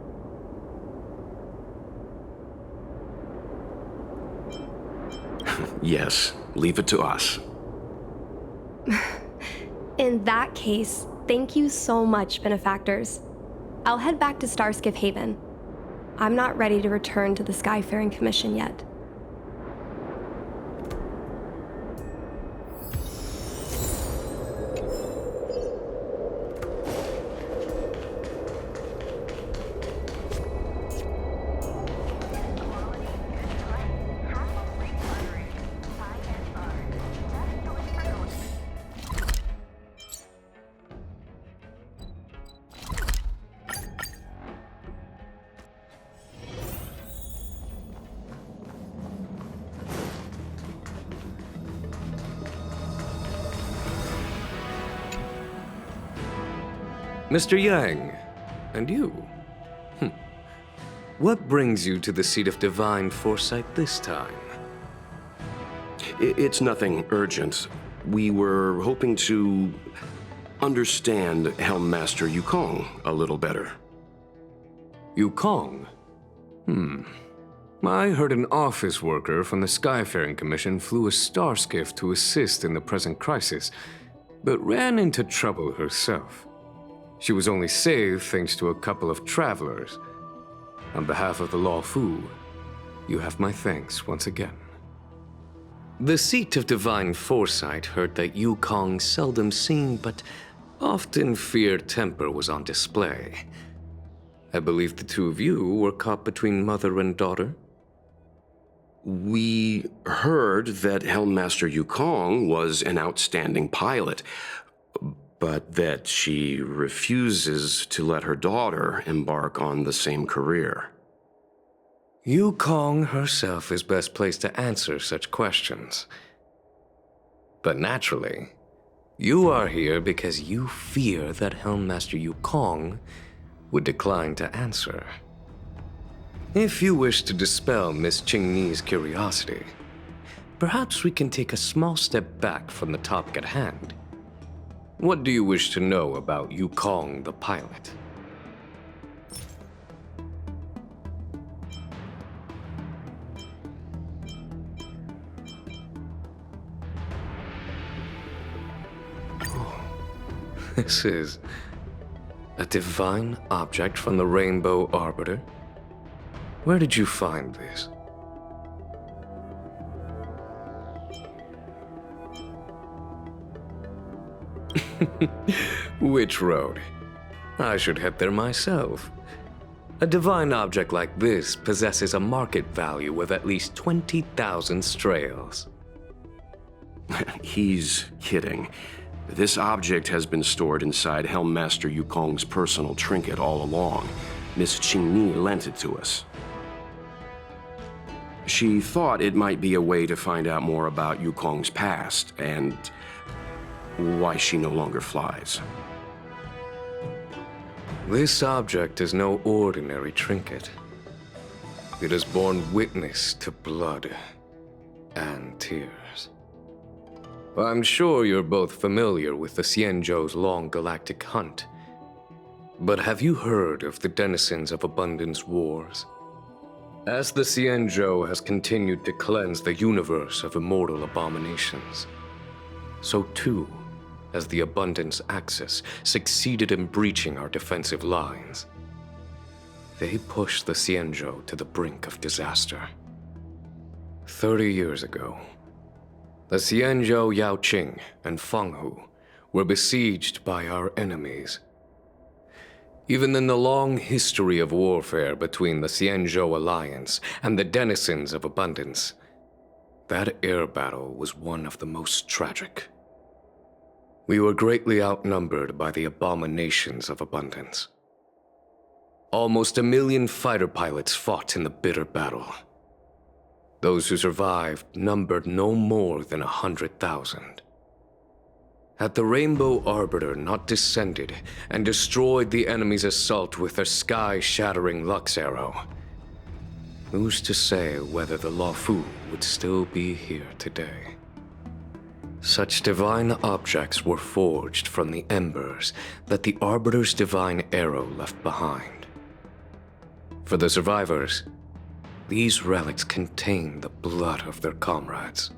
Yes, leave it to us. In that case, thank you so much, benefactors. I'll head back to Starskiff Haven. I'm not ready to return to the Skyfaring Commission yet. Mr. Yang, and you? What brings you to the seat of Divine Foresight this time? It's nothing urgent. We were hoping to understand Helmmaster Yakong a little better. Yakong? I heard an office worker from the Skyfaring Commission flew a starskiff to assist in the present crisis, but ran into trouble herself. She was only saved thanks to a couple of travelers. On behalf of the Law Fu, you have my thanks once again. The seat of divine foresight heard that Yakong's seldom seen but often feared temper was on display. I believe the two of you were caught between mother and daughter. We heard that Helmmaster Yakong was an outstanding pilot, but that she refuses to let her daughter embark on the same career. Yakong herself is best placed to answer such questions. But naturally, you are here because you fear that Helmmaster Yakong would decline to answer. If you wish to dispel Miss Qingni's curiosity, perhaps we can take a small step back from the topic at hand. What do you wish to know about Yakong the pilot? Oh, this is a divine object from the Rainbow Arbiter? Where did you find this? Which road? I should head there myself. A divine object like this possesses a market value of at least 20,000 strails. He's kidding. This object has been stored inside Helmmaster Yakong's personal trinket all along. Miss Qingni lent it to us. She thought it might be a way to find out more about Yakong's past and why she no longer flies. This object is no ordinary trinket. It has borne witness to blood and tears. I'm sure you're both familiar with the Xianzhou's long galactic hunt. But have you heard of the denizens of Abundance Wars? As the Xianzhou has continued to cleanse the universe of immortal abominations, so too has the Abundance Axis succeeded in breaching our defensive lines. They pushed the Xianzhou to the brink of disaster. 30 years ago, the Xianzhou Yaoqing and Fenghu were besieged by our enemies. Even in the long history of warfare between the Xianzhou Alliance and the denizens of Abundance, that air battle was one of the most tragic. We were greatly outnumbered by the abominations of Abundance. Almost 1 million fighter pilots fought in the bitter battle. Those who survived numbered no more than 100,000. Had the Rainbow Arbiter not descended and destroyed the enemy's assault with their sky-shattering Lux Arrow, who's to say whether the Luofu would still be here today? Such divine objects were forged from the embers that the Arbiter's divine arrow left behind. For the survivors, these relics contain the blood of their comrades,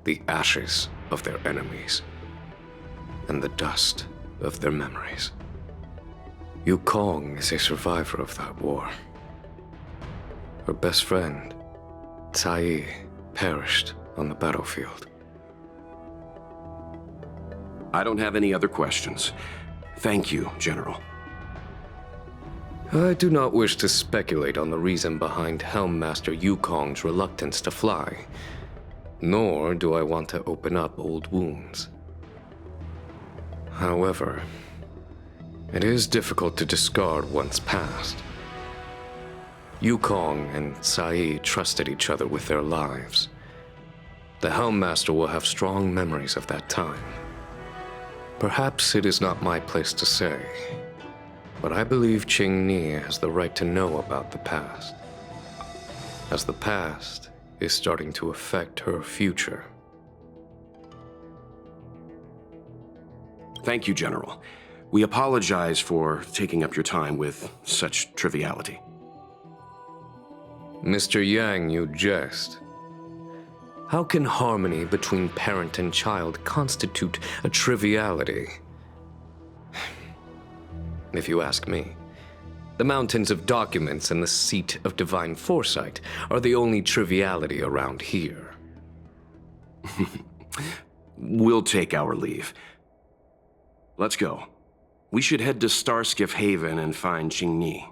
the ashes of their enemies, and the dust of their memories. Yakong is a survivor of that war. Her best friend, Cai, perished on the battlefield. I don't have any other questions. Thank you, General. I do not wish to speculate on the reason behind Helmmaster Yakong's reluctance to fly, nor do I want to open up old wounds. However, it is difficult to discard one's past. Yakong and Cai trusted each other with their lives. The Helmmaster will have strong memories of that time. Perhaps it is not my place to say, but I believe Qingni has the right to know about the past, as the past is starting to affect her future. Thank you, General. We apologize for taking up your time with such triviality. Mr. Yang, you jest. How can harmony between parent and child constitute a triviality? If you ask me, the mountains of documents and the seat of divine foresight are the only triviality around here. We'll take our leave. Let's go. We should head to Starskiff Haven and find Qingni.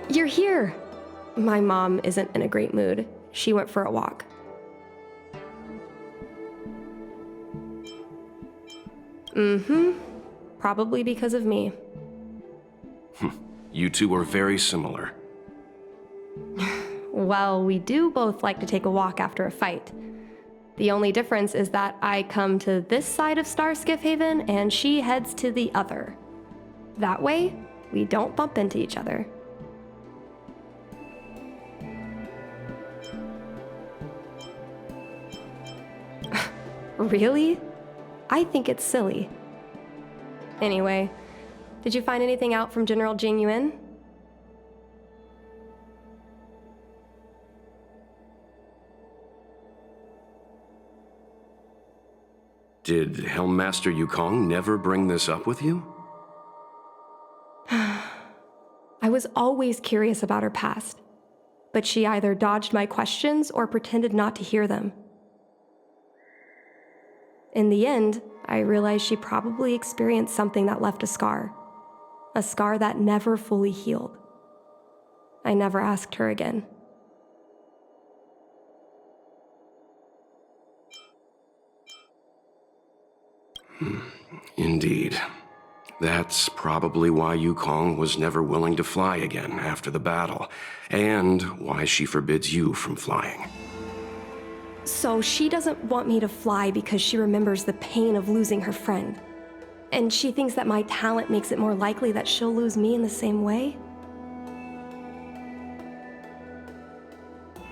You're here! My mom isn't in a great mood. She went for a walk. Probably because of me. You two are very similar. Well, we do both like to take a walk after a fight. The only difference is that I come to this side of Starskiff Haven and she heads to the other. That way, we don't bump into each other. Really? I think it's silly. Anyway, did you find anything out from General Jing Yuan? Did Helmmaster Yakong never bring this up with you? I was always curious about her past, but she either dodged my questions or pretended not to hear them. In the end, I realized she probably experienced something that left a scar that never fully healed. I never asked her again. Indeed. That's probably why Yakong was never willing to fly again after the battle, and why she forbids you from flying. So she doesn't want me to fly because she remembers the pain of losing her friend. And she thinks that my talent makes it more likely that she'll lose me in the same way?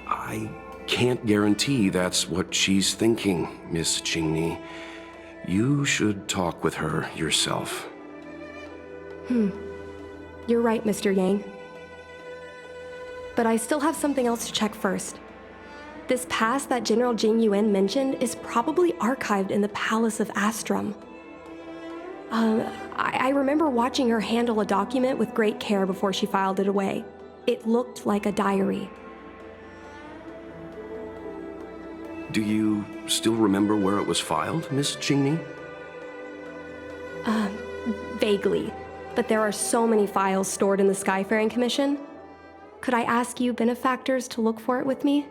I can't guarantee that's what she's thinking, Miss Qingni. You should talk with her yourself. You're right, Mr. Yang. But I still have something else to check first. This past that General Jing Yuan mentioned is probably archived in the Palace of Astrum. I remember watching her handle a document with great care before she filed it away. It looked like a diary. Do you still remember where it was filed, Miss Qingni? Vaguely, but there are so many files stored in the Skyfaring Commission. Could I ask you benefactors to look for it with me?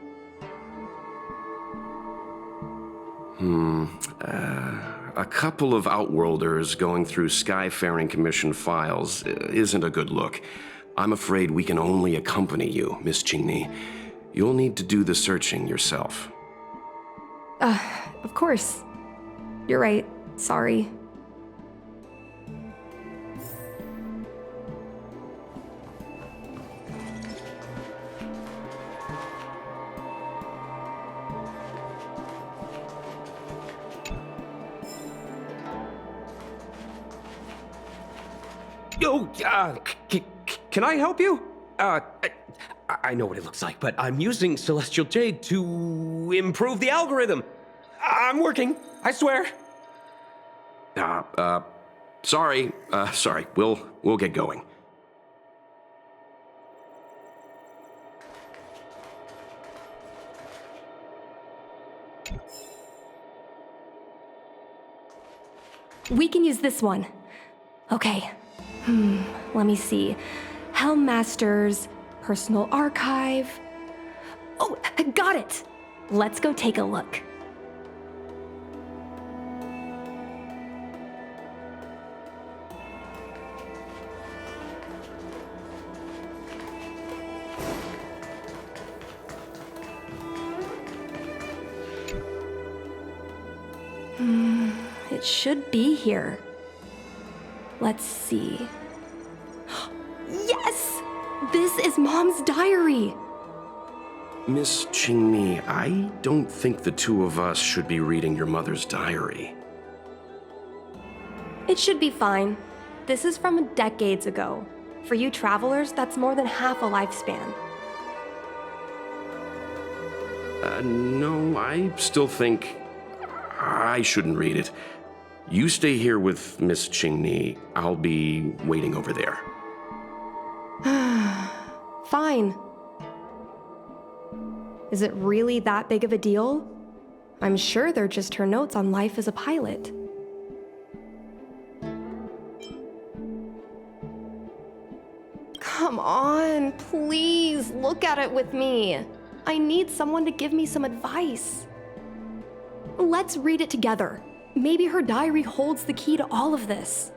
A couple of Outworlders going through Skyfaring Commission files isn't a good look. I'm afraid we can only accompany you, Miss Qingni. You'll need to do the searching yourself. Of course. You're right. Sorry. Yo, can I help you? I know what it looks like, but I'm using Celestial Jade to improve the algorithm. I'm working, I swear. Sorry. We'll get going. We can use this one. Okay. Let me see. Helmmaster's personal archive. Oh, got it! Let's go take a look. It should be here. Let's see. Yes! This is Mom's diary! Miss Qingmi, I don't think the two of us should be reading your mother's diary. It should be fine. This is from decades ago. For you travelers, that's more than half a lifespan. No, I still think I shouldn't read it. You stay here with Miss Qingni. I'll be waiting over there. Fine. Is it really that big of a deal? I'm sure they're just her notes on life as a pilot. Come on, please, look at it with me. I need someone to give me some advice. Let's read it together. Maybe her diary holds the key to all of this.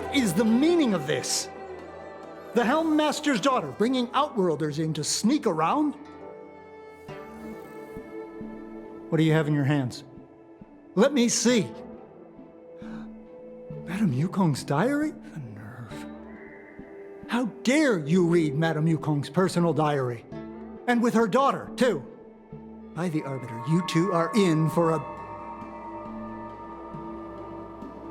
What is the meaning of this? The Helm Master's daughter bringing Outworlders in to sneak around? What do you have in your hands? Let me see. Madame Yukong's diary? The nerve. How dare you read Madame Yukong's personal diary? And with her daughter, too. By the Arbiter, you two are in for a...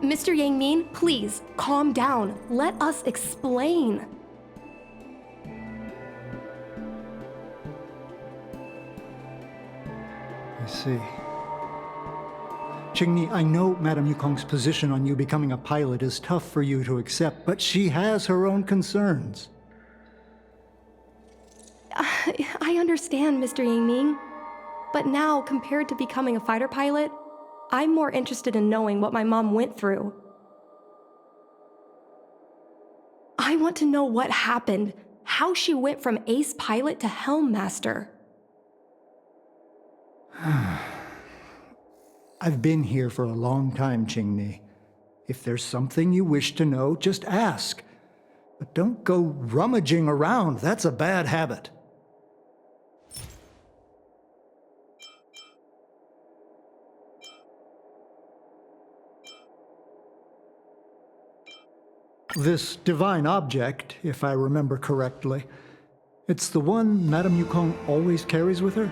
Mr. Yang Min, please, calm down. Let us explain. I see. Qingni, I know Madame Yukong's position on you becoming a pilot is tough for you to accept, but she has her own concerns. I understand, Mr. Yang Ming. But now, compared to becoming a fighter pilot, I'm more interested in knowing what my mom went through. I want to know what happened, how she went from ace pilot to helm master. I've been here for a long time, Qingni. If there's something you wish to know, just ask. But don't go rummaging around. That's a bad habit. This divine object, if I remember correctly, it's the one Madame Yukong always carries with her?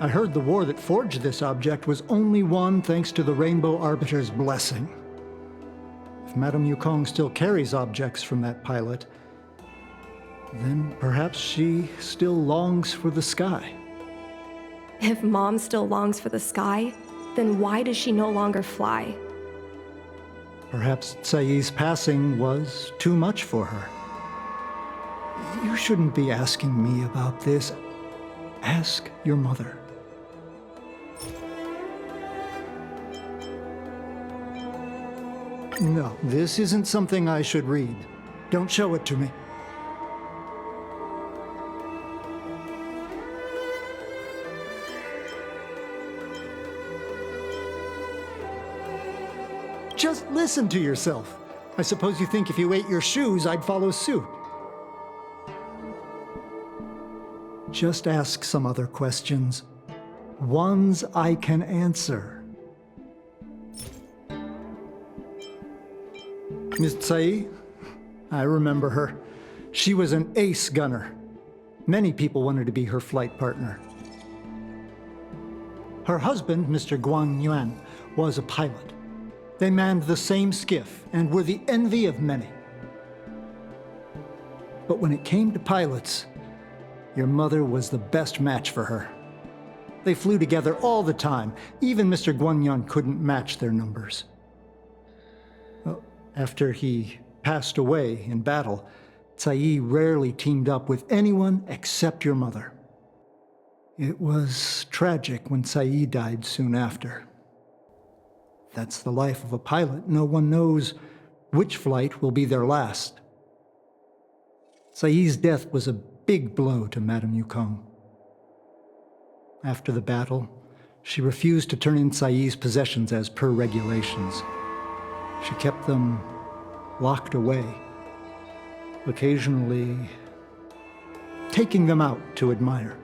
I heard the war that forged this object was only won thanks to the Rainbow Arbiter's blessing. If Madame Yukong still carries objects from that pilot, then perhaps she still longs for the sky. If Mom still longs for the sky, then why does she no longer fly? Perhaps Tsai's passing was too much for her. You shouldn't be asking me about this. Ask your mother. No, this isn't something I should read. Don't show it to me. Just listen to yourself. I suppose you think if you ate your shoes, I'd follow suit. Just ask some other questions. Ones I can answer. Miss Tsai? I remember her. She was an ace gunner. Many people wanted to be her flight partner. Her husband, Mr. Guang Yuan, was a pilot. They manned the same skiff and were the envy of many. But when it came to pilots, your mother was the best match for her. They flew together all the time. Even Mr. Guanyan couldn't match their numbers. Well, after he passed away in battle, Tsai rarely teamed up with anyone except your mother. It was tragic when Tsai died soon after. That's the life of a pilot. No one knows which flight will be their last. Tsai's death was a big blow to Madame Yukong. After the battle, she refused to turn in Tsai's possessions as per regulations. She kept them locked away, occasionally taking them out to admire.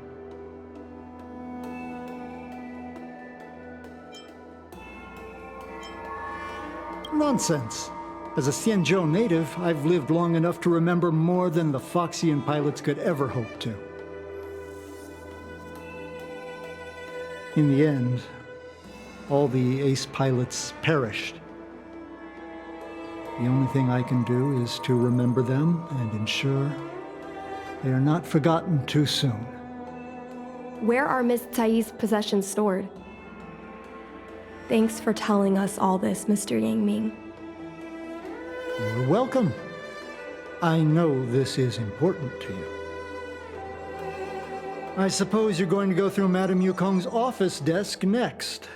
Nonsense. As a Xianzhou native, I've lived long enough to remember more than the Foxian pilots could ever hope to. In the end, all the ace pilots perished. The only thing I can do is to remember them and ensure they are not forgotten too soon. Where are Miss Tsai's possessions stored? Thanks for telling us all this, Mr. Yang Ming. You're welcome. I know this is important to you. I suppose you're going to go through Madame Yukong's office desk next.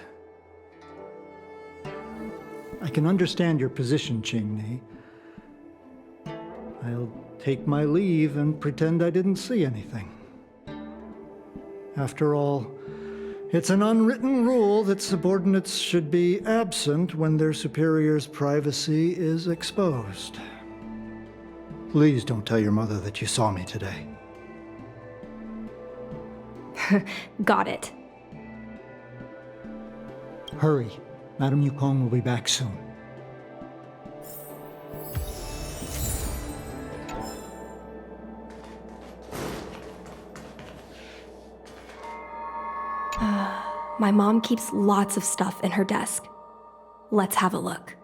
I can understand your position, Qingni. I'll take my leave and pretend I didn't see anything. After all, It's an unwritten rule that subordinates should be absent when their superior's privacy is exposed. Please don't tell your mother that you saw me today. Got it. Hurry. Madame Yakong will be back soon. My mom keeps lots of stuff in her desk. Let's have a look.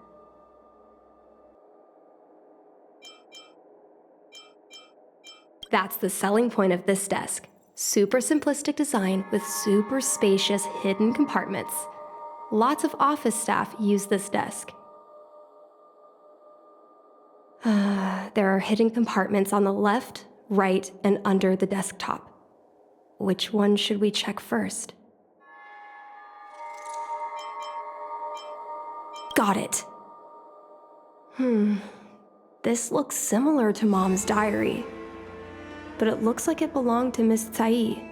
That's the selling point of this desk. Super simplistic design with super spacious hidden compartments. Lots of office staff use this desk. There are hidden compartments on the left, right, and under the desktop. Which one should we check first? Got it. This looks similar to Mom's diary, but it looks like it belonged to Miss Tsai.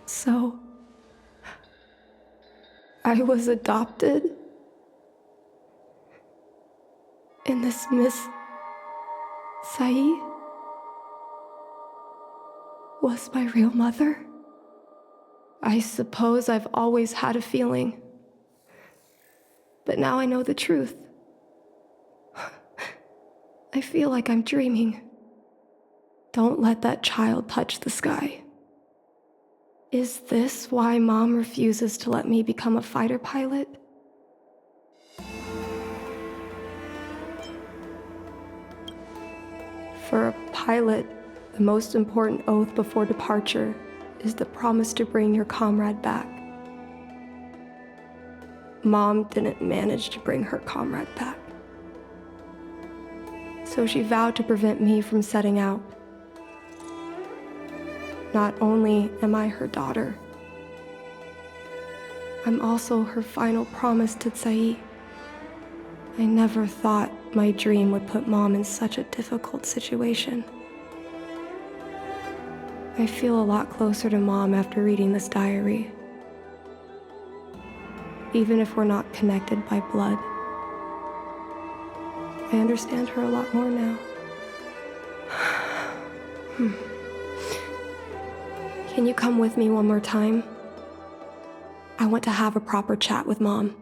So, I was adopted? And this Miss Sae was my real mother? I suppose I've always had a feeling. But now I know the truth. I feel like I'm dreaming. Don't let that child touch the sky. Is this why Mom refuses to let me become a fighter pilot? For a pilot, the most important oath before departure is the promise to bring your comrade back. Mom didn't manage to bring her comrade back. So she vowed to prevent me from setting out. Not only am I her daughter, I'm also her final promise to Sae. I never thought my dream would put Mom in such a difficult situation. I feel a lot closer to Mom after reading this diary. Even if we're not connected by blood, I understand her a lot more now. Can you come with me one more time? I want to have a proper chat with Mom.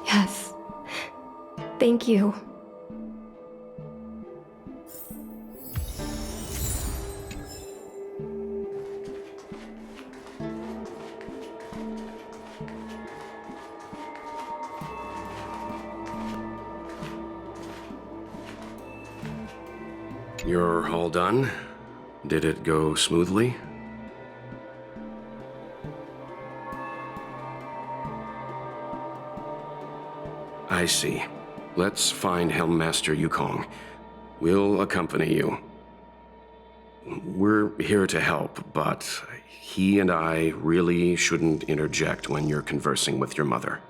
Yes. Thank you. You're all done? Did it go smoothly? I see. Let's find Helmmaster Yakong. We'll accompany you. We're here to help, but he and I really shouldn't interject when you're conversing with your mother.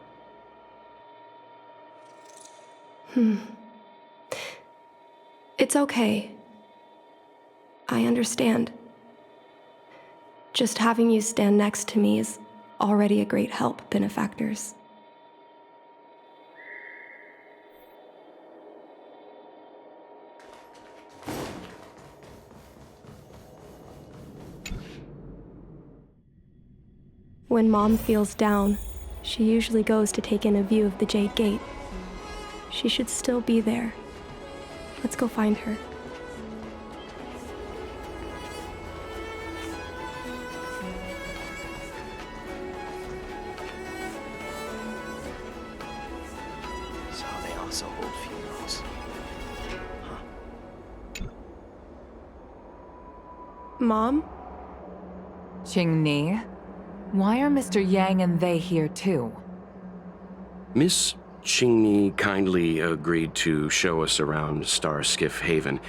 It's okay. I understand. Just having you stand next to me is already a great help, benefactors. When Mom feels down, she usually goes to take in a view of the Jade Gate. She should still be there. Let's go find her. So they also hold funerals. Mom? Qingni, why are Mr. Yang and they here too? Miss Qingni kindly agreed to show us around Starskiff Haven.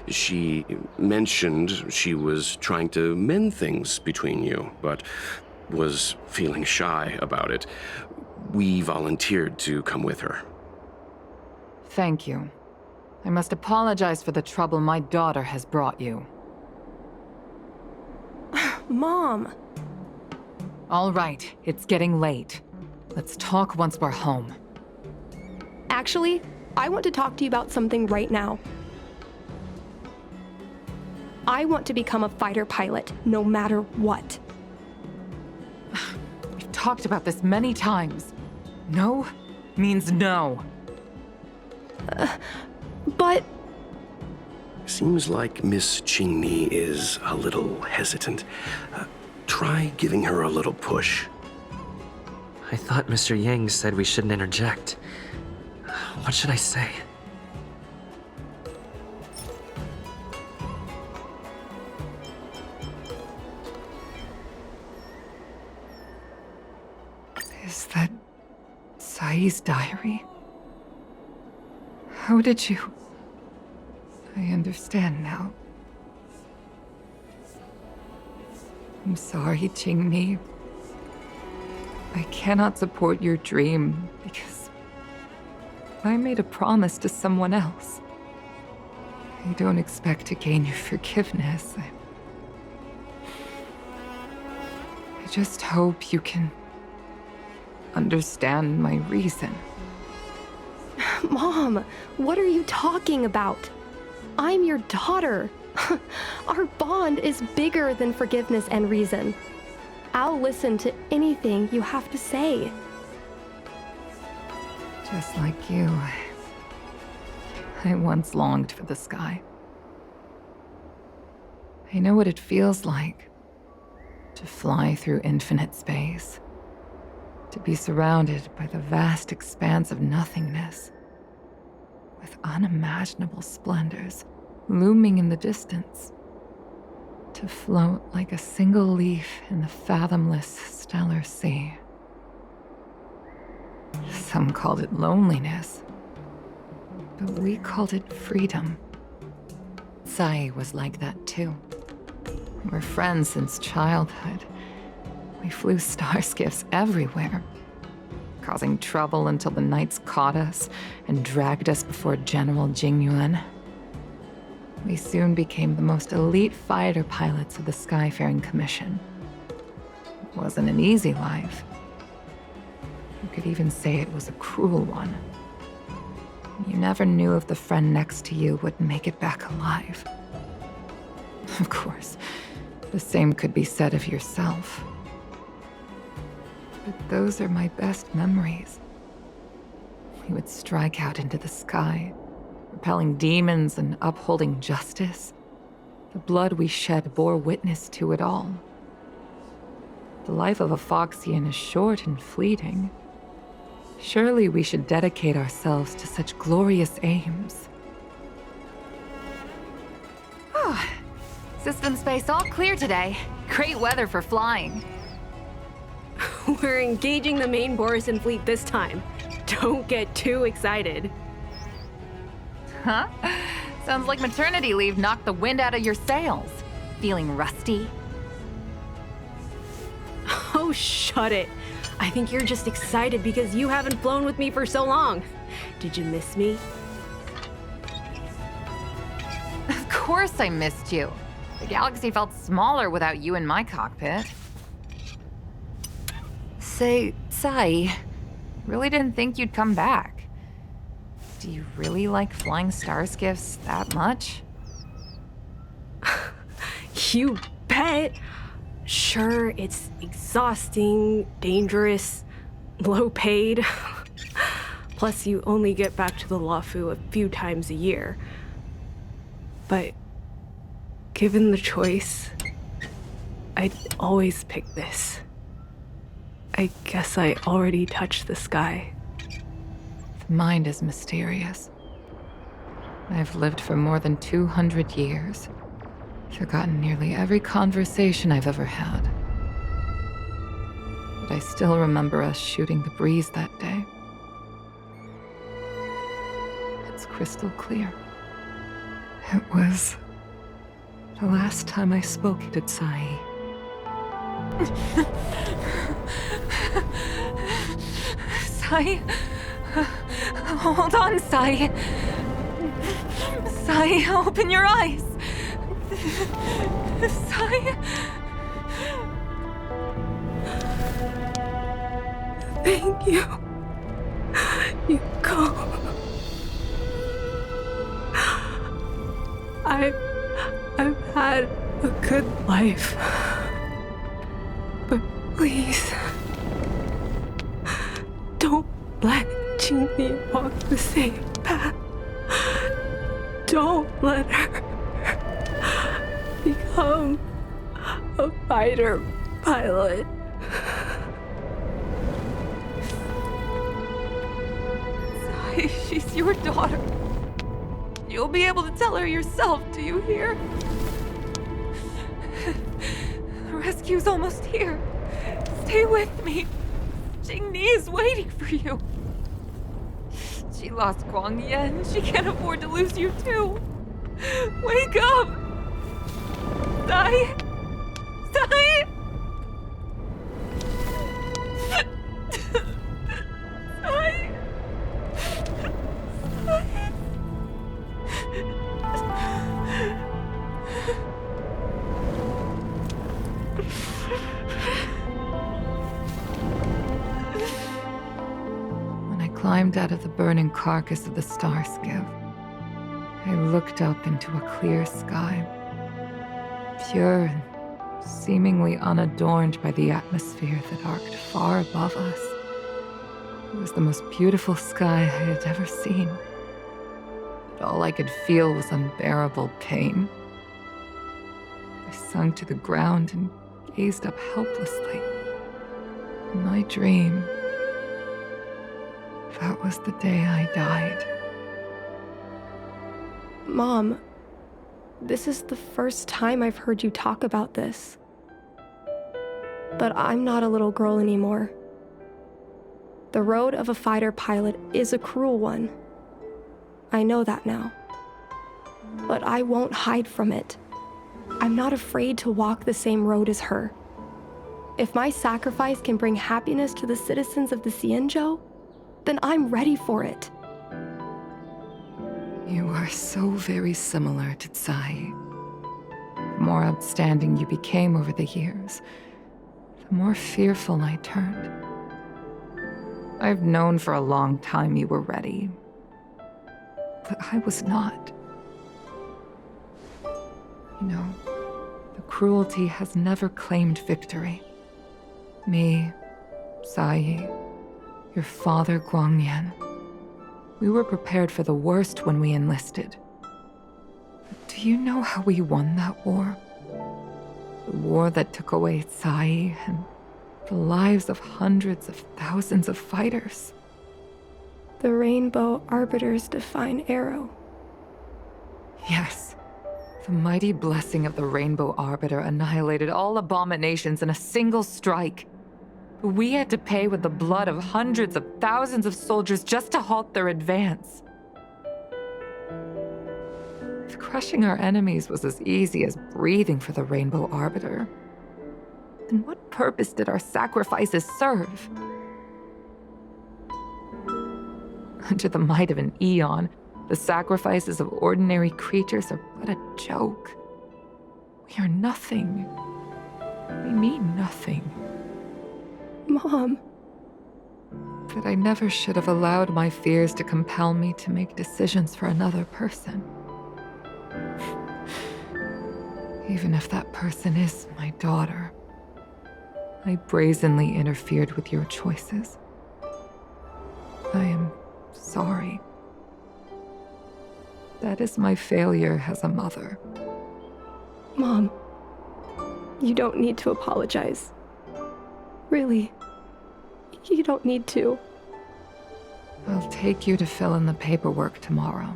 She mentioned she was trying to mend things between you, but was feeling shy about it. We volunteered to come with her. Thank you. I must apologize for the trouble my daughter has brought you. Mom! All right, it's getting late. Let's talk once we're home. Actually, I want to talk to you about something right now. I want to become a fighter pilot, no matter what. We've talked about this many times. No means no. But... Seems like Miss Qingni is a little hesitant. Try giving her a little push. I thought Mr. Yang said we shouldn't interject. What should I say? Is that Sae's diary? How did you... I understand now. I'm sorry, Qingni. I cannot support your dream because I made a promise to someone else. I don't expect to gain your forgiveness. I just hope you can understand my reason. Mom, what are you talking about? I'm your daughter. Our bond is bigger than forgiveness and reason. I'll listen to anything you have to say. Just like you, I once longed for the sky. I know what it feels like to fly through infinite space, to be surrounded by the vast expanse of nothingness, with unimaginable splendors looming in the distance, to float like a single leaf in the fathomless stellar sea. Some called it loneliness, but we called it freedom. Sai was like that too. We're friends since childhood. We flew star skiffs everywhere, causing trouble until the knights caught us and dragged us before General Jingyuan. We soon became the most elite fighter pilots of the Skyfaring Commission. It wasn't an easy life. You could even say it was a cruel one. You never knew if the friend next to you would make it back alive. Of course, the same could be said of yourself. But those are my best memories. We would strike out into the sky, repelling demons and upholding justice. The blood we shed bore witness to it all. The life of a Foxian is short and fleeting. Surely we should dedicate ourselves to such glorious aims. System space all clear today. Great weather for flying. We're engaging the main Borison fleet this time. Don't get too excited. Huh? Sounds like maternity leave knocked the wind out of your sails. Feeling rusty? Oh, shut it. I think you're just excited because you haven't flown with me for so long. Did you miss me? Of course I missed you. The galaxy felt smaller without you in my cockpit. Say, Sai, really didn't think you'd come back. Do you really like flying star skiffs that much? You bet. Sure, it's exhausting, dangerous, low paid. Plus, you only get back to the Luofu a few times a year. But given the choice, I'd always pick this. I guess I already touched the sky. The mind is mysterious. I've lived for more than 200 years. Forgotten nearly every conversation I've ever had. But I still remember us shooting the breeze that day. It's crystal clear. It was the last time I spoke to Sai. Sai? Hold on, Sai. Sai, open your eyes. Sai? Thank you. Yakong. I've had a good life. But please, don't let Jeannie walk the same path. Don't let her become a fighter pilot. Sai, she's your daughter. You'll be able to tell her yourself, do you hear? The rescue's almost here. Stay with me. Jingni is waiting for you. She lost Guang Yan. She can't afford to lose you too. Wake up! Sai! Sai! Sai! climbed out of the burning carcass of the star skiff, I looked up into a clear sky, pure and seemingly unadorned by the atmosphere that arced far above us. It was the most beautiful sky I had ever seen, but all I could feel was unbearable pain. I sunk to the ground and gazed up helplessly. In my dream, that was the day I died. Mom, this is the first time I've heard you talk about this. But I'm not a little girl anymore. The road of a fighter pilot is a cruel one. I know that now. But I won't hide from it. I'm not afraid to walk the same road as her. If my sacrifice can bring happiness to the citizens of the Xianzhou, then I'm ready for it. You are so very similar to Tsai. The more outstanding you became over the years, the more fearful I turned. I've known for a long time you were ready, but I was not. You know, the cruelty has never claimed victory. Me, Tsai, your father Guangyan. We were prepared for the worst when we enlisted. But do you know how we won that war? The war that took away Tsai and the lives of hundreds of thousands of fighters. The Rainbow Arbiter's divine arrow. Yes. The mighty blessing of the Rainbow Arbiter annihilated all abominations in a single strike. We had to pay with the blood of hundreds of thousands of soldiers just to halt their advance. If crushing our enemies was as easy as breathing for the Rainbow Arbiter, then what purpose did our sacrifices serve? Under the might of an eon, the sacrifices of ordinary creatures are but a joke. We are nothing. We mean nothing. Mom. But I never should have allowed my fears to compel me to make decisions for another person. Even if that person is my daughter, I brazenly interfered with your choices. I am sorry. That is my failure as a mother. Mom, you don't need to apologize. Really, you don't need to. I'll take you to fill in the paperwork tomorrow.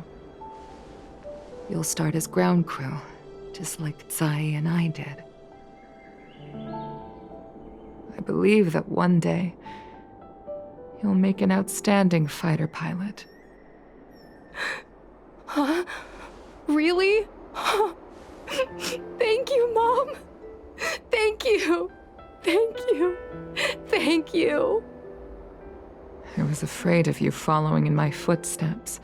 You'll start as ground crew, just like Tsai and I did. I believe that one day, you'll make an outstanding fighter pilot. Huh? Really? Thank you, Mom. Thank you. Thank you. Thank you. I was afraid of you following in my footsteps,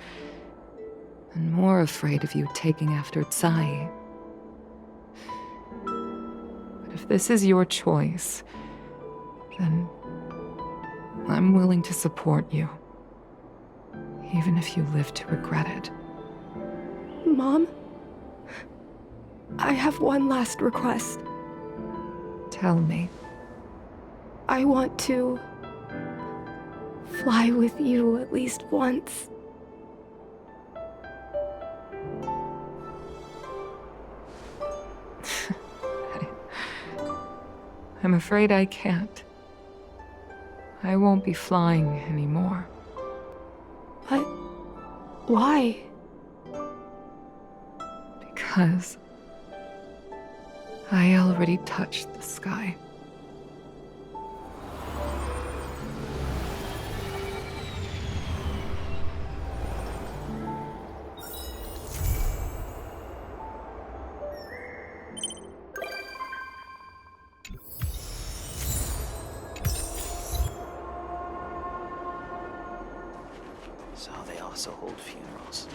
and more afraid of you taking after Tsai. But if this is your choice, then I'm willing to support you, even if you live to regret it. Mom, I have one last request. Tell me. I want to fly with you at least once. I'm afraid I can't. I won't be flying anymore. But why? Because I already touched the sky. So they also hold funerals.